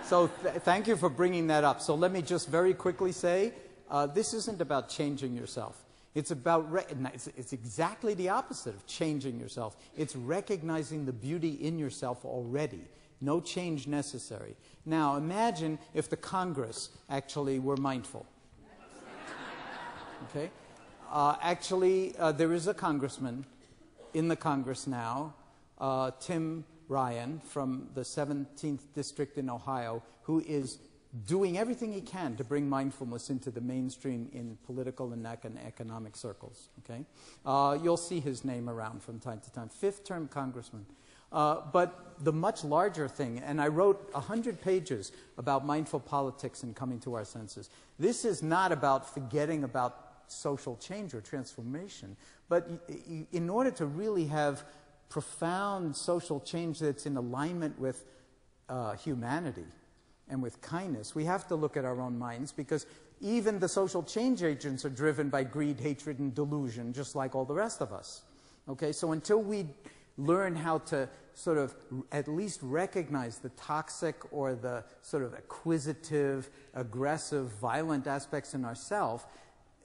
So thank you for bringing that up. So let me just very quickly say, this isn't about changing yourself. It's about, it's exactly the opposite of changing yourself. It's recognizing the beauty in yourself already. No change necessary. Now, imagine if the Congress actually were mindful. Okay? Actually, there is a congressman in the Congress now, Tim Ryan from the 17th District in Ohio, who is doing everything he can to bring mindfulness into the mainstream in political and economic circles. Okay? You'll see his name around from time to time. Fifth-term congressman. But the much larger thing, and I wrote 100 pages about mindful politics and coming to our senses. This is not about forgetting about social change or transformation, but in order to really have profound social change that's in alignment with humanity and with kindness, we have to look at our own minds, because even the social change agents are driven by greed, hatred, and delusion, just like all the rest of us. Okay, so until we learn how to sort of at least recognize the toxic or the sort of acquisitive, aggressive, violent aspects in ourselves,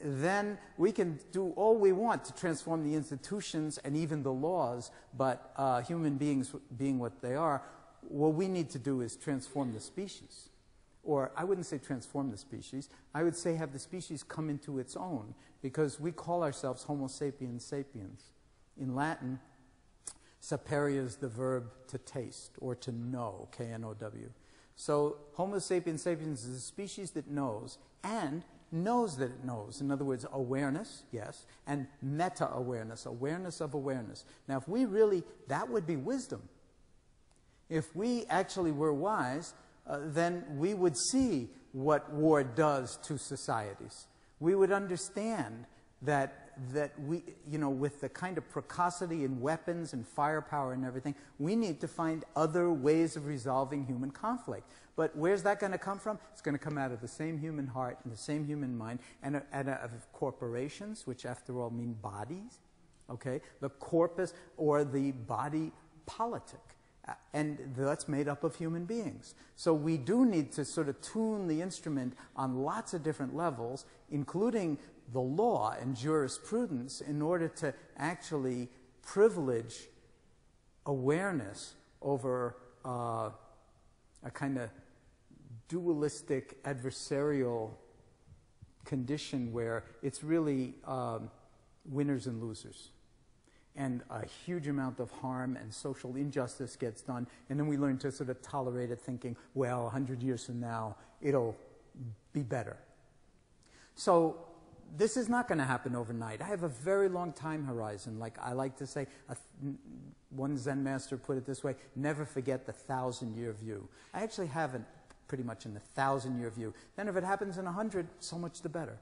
then we can do all we want to transform the institutions and even the laws, but human beings being what they are, what we need to do is transform the species. Or I wouldn't say transform the species, I would say have the species come into its own, because we call ourselves Homo sapiens sapiens. In Latin, sapere is the verb to taste or to know, K-N-O-W. So Homo sapiens sapiens is a species that knows and knows that it knows. In other words, awareness, yes, and meta-awareness, awareness of awareness. Now, if we really, that would be wisdom. If we actually were wise, then we would see what war does to societies. We would understand that we, you know, with the kind of precocity in weapons and firepower and everything, we need to find other ways of resolving human conflict. But where's that going to come from? It's going to come out of the same human heart and the same human mind, and of corporations, which after all mean bodies, okay? The corpus, or the body politic. And that's made up of human beings. So we do need to sort of tune the instrument on lots of different levels, including the law and jurisprudence, in order to actually privilege awareness over a kind of dualistic, adversarial condition where it's really winners and losers. And a huge amount of harm and social injustice gets done, and then we learn to sort of tolerate it, thinking, well, 100 years from now, it'll be better. So this is not going to happen overnight. I have a very long time horizon. Like I like to say, one Zen master put it this way, never forget the 1,000-year view. I actually have it pretty much in the 1,000-year view. Then if it happens in 100, so much the better.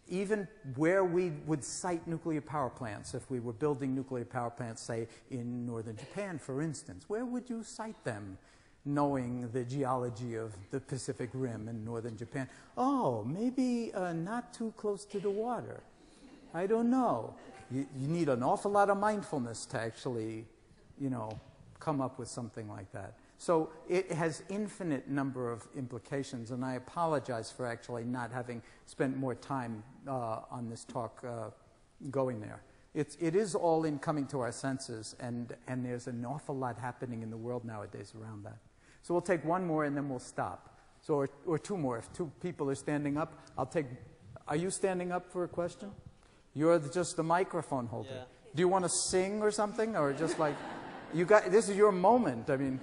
Even where we would site nuclear power plants, if we were building nuclear power plants, say, in northern Japan, for instance, where would you site them, knowing the geology of the Pacific Rim in northern Japan? Oh, maybe not too close to the water. I don't know. You need an awful lot of mindfulness to actually, you know, come up with something like that. So it has infinite number of implications, and I apologize for actually not having spent more time on this talk going there. It is all in coming to our senses, and there's an awful lot happening in the world nowadays around that. So we'll take one more and then we'll stop. So, or two more. If two people are standing up, I'll take... Are you standing up for a question? You're just the microphone holder. Yeah. Do you want to sing or something? Or just like... This is your moment. I mean,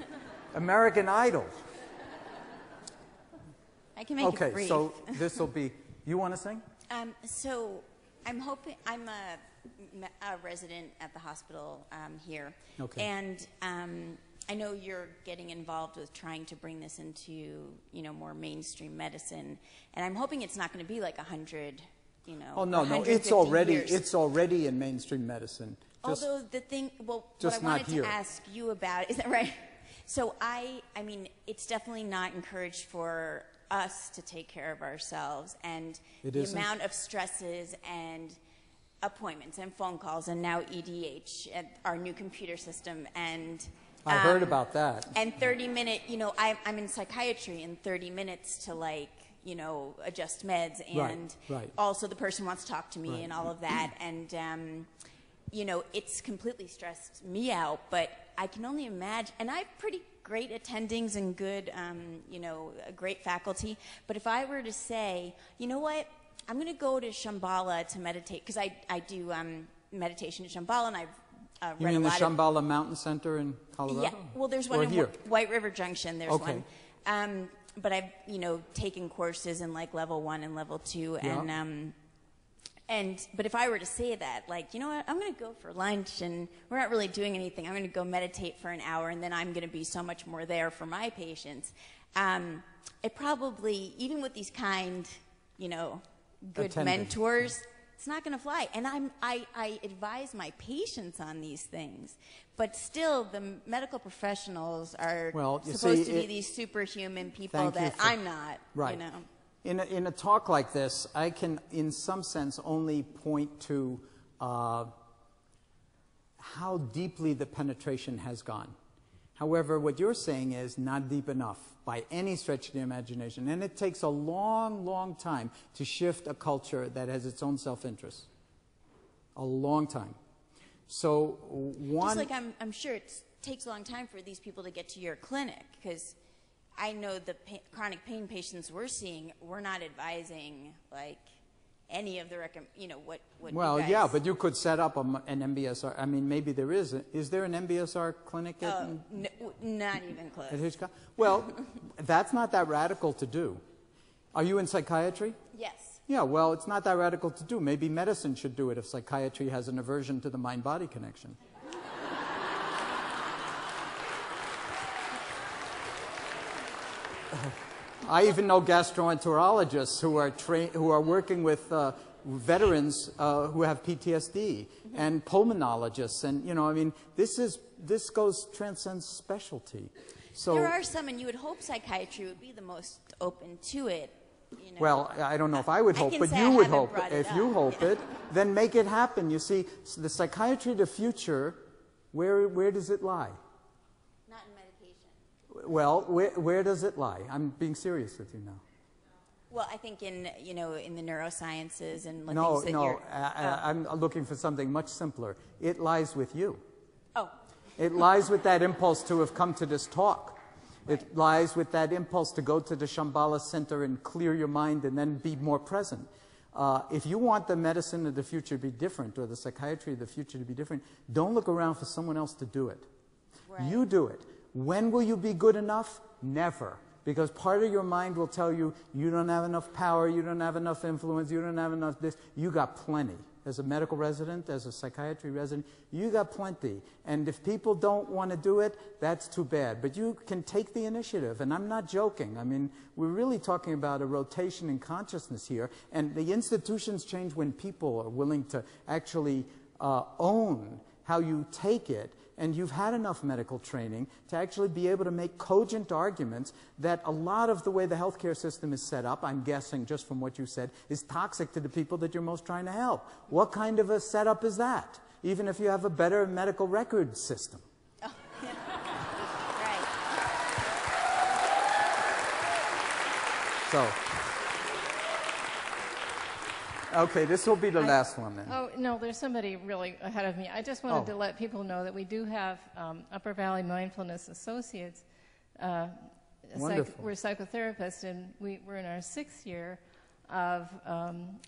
American Idol. I can make it brief. Okay, so this will be... You want to sing? So I'm hoping... I'm a resident at the hospital here. Okay. And I know you're getting involved with trying to bring this into, more mainstream medicine. And I'm hoping it's not going to be like 100, Oh, no, it's already in mainstream medicine. Although the thing, what I just wanted not here. to ask you about, is that right? So I mean, it's definitely not encouraged for us to take care of ourselves, and the amount of stresses and appointments and phone calls and now EDH, and our new computer system, and I heard about that. And 30-minute, I'm in psychiatry, and 30 minutes to adjust meds, and right. also the person wants to talk to me and all of that, and it's completely stressed me out, but I can only imagine, and I have pretty great attendings and good, a great faculty, but if I were to say, you know what, I'm going to go to Shambhala to meditate, because I do meditation at Shambhala, and I've you mean the Shambhala Mountain Center in Colorado? Yeah, well, there's one in White River Junction, there's one. But I've, taken courses in like level 1 and level 2, but if I were to say that, like, you know what, I'm going to go for lunch, and we're not really doing anything, I'm going to go meditate for an hour, and then I'm going to be so much more there for my patients. It probably, even with these kind, good mentors, it's not going to fly. And I advise my patients on these things. But still, the medical professionals are supposed to be these superhuman people that I'm not, Right. In a talk like this, I can, in some sense, only point to how deeply the penetration has gone. However, what you're saying is not deep enough by any stretch of the imagination. And it takes a long, long time to shift a culture that has its own self-interest. A long time. So just like I'm sure it takes a long time for these people to get to your clinic, because I know the chronic pain patients we're seeing, we're not advising like any of the what well, you guys... yeah, but you could set up an MBSR. I mean, maybe there is. Is there an MBSR clinic at... not even close. At Hitchcock? Well, that's not that radical to do. Are you in psychiatry? Yes. Yeah, well, it's not that radical to do. Maybe medicine should do it if psychiatry has an aversion to the mind-body connection. I even know gastroenterologists who are working with veterans who have PTSD, and pulmonologists, and this transcends specialty. So there are some, and you would hope psychiatry would be the most open to it. Well, I don't know if I would hope, but you would hope. If you hope it, then make it happen. You see, the psychiatry of the future, where does it lie? Not in medication. Well, where does it lie? I'm being serious with you now. Well, I think in the neurosciences and things that I'm looking for something much simpler. It lies with you. Oh. It lies with that impulse to have come to this talk. Right. It lies with that impulse to go to the Shambhala Center and clear your mind and then be more present. If you want the medicine of the future to be different, or the psychiatry of the future to be different, don't look around for someone else to do it. Right. You do it. When will you be good enough? Never. Because part of your mind will tell you, you don't have enough power, you don't have enough influence, you don't have enough this. You got plenty. As a medical resident, as a psychiatry resident, you got plenty. And if people don't want to do it, that's too bad. But you can take the initiative, and I'm not joking. I mean, we're really talking about a rotation in consciousness here, and the institutions change when people are willing to actually own how you take it. And you've had enough medical training to actually be able to make cogent arguments that a lot of the way the healthcare system is set up, I'm guessing just from what you said, is toxic to the people that you're most trying to help. What kind of a setup is that, even if you have a better medical record system? Oh, yeah. Right. So, okay, this will be the last one then. Oh, no, there's somebody really ahead of me. I just wanted to let people know that we do have Upper Valley Mindfulness Associates Wonderful. we're psychotherapists, and we're in our 6th year of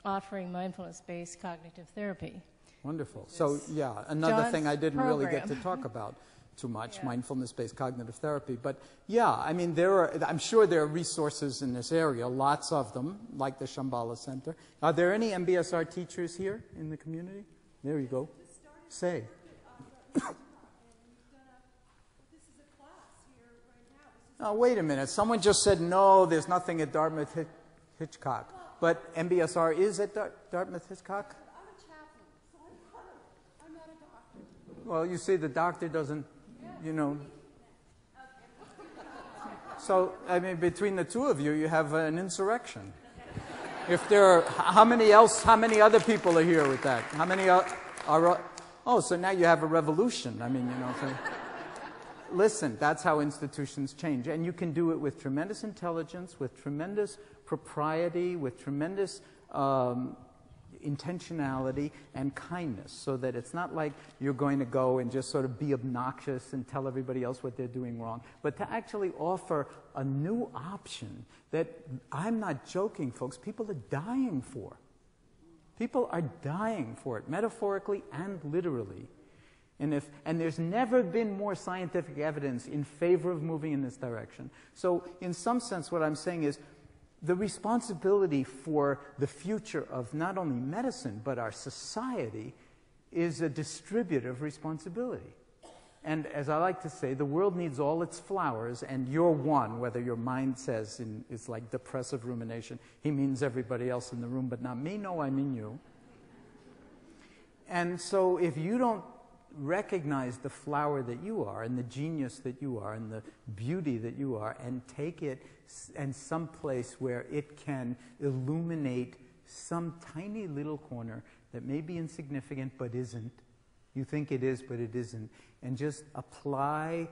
offering mindfulness-based cognitive therapy. Wonderful. So, yeah, another John's thing I didn't really get to program. talk about too much, Yeah. mindfulness-based cognitive therapy. But, yeah, I mean, I'm sure there are resources in this area, lots of them, like the Shambhala Center. Are there any MBSR teachers here in the community? There you go. Say. Oh, wait a minute. Someone just said, no, there's nothing at Dartmouth Hitchcock. But MBSR is at Dartmouth Hitchcock? I'm a chaplain, so I'm not a doctor. Well, you see, the doctor doesn't, So, I mean, between the two of you, you have an insurrection. If there are, how many other people are here with that? How many are so now you have a revolution. I mean, so. Listen, that's how institutions change. And you can do it with tremendous intelligence, with tremendous propriety, with tremendous intentionality and kindness, so that it's not like you're going to go and just sort of be obnoxious and tell everybody else what they're doing wrong, but to actually offer a new option that, I'm not joking, folks, people are dying for. People are dying for it, metaphorically and literally. And there's never been more scientific evidence in favor of moving in this direction. So in some sense, what I'm saying is the responsibility for the future of not only medicine, but our society is a distributive responsibility. And as I like to say, the world needs all its flowers, and you're one, whether your mind says it's like depressive rumination. He means everybody else in the room, but not me. No, I mean you. And so if you don't recognize the flower that you are and the genius that you are and the beauty that you are and take it and some place where it can illuminate some tiny little corner that may be insignificant but isn't. You think it is, but it isn't. And just apply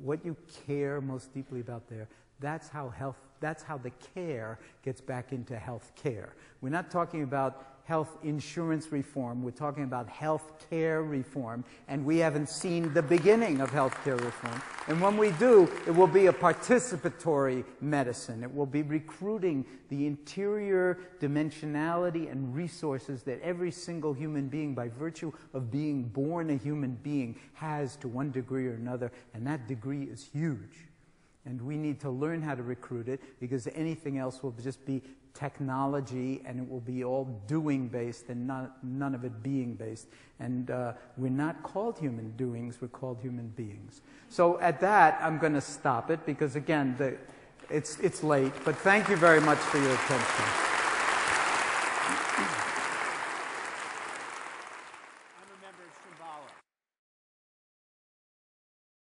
what you care most deeply about there. That's how the care gets back into health care. We're not talking about health insurance reform. We're talking about health care reform, and we haven't seen the beginning of health care reform. And when we do, it will be a participatory medicine. It will be recruiting the interior dimensionality and resources that every single human being, by virtue of being born a human being, has to one degree or another, and that degree is huge. And we need to learn how to recruit it, because anything else will just be technology, and it will be all doing-based and none of it being-based. And we're not called human doings, we're called human beings. So at that, I'm going to stop it, because again, it's late. But thank you very much for your attention.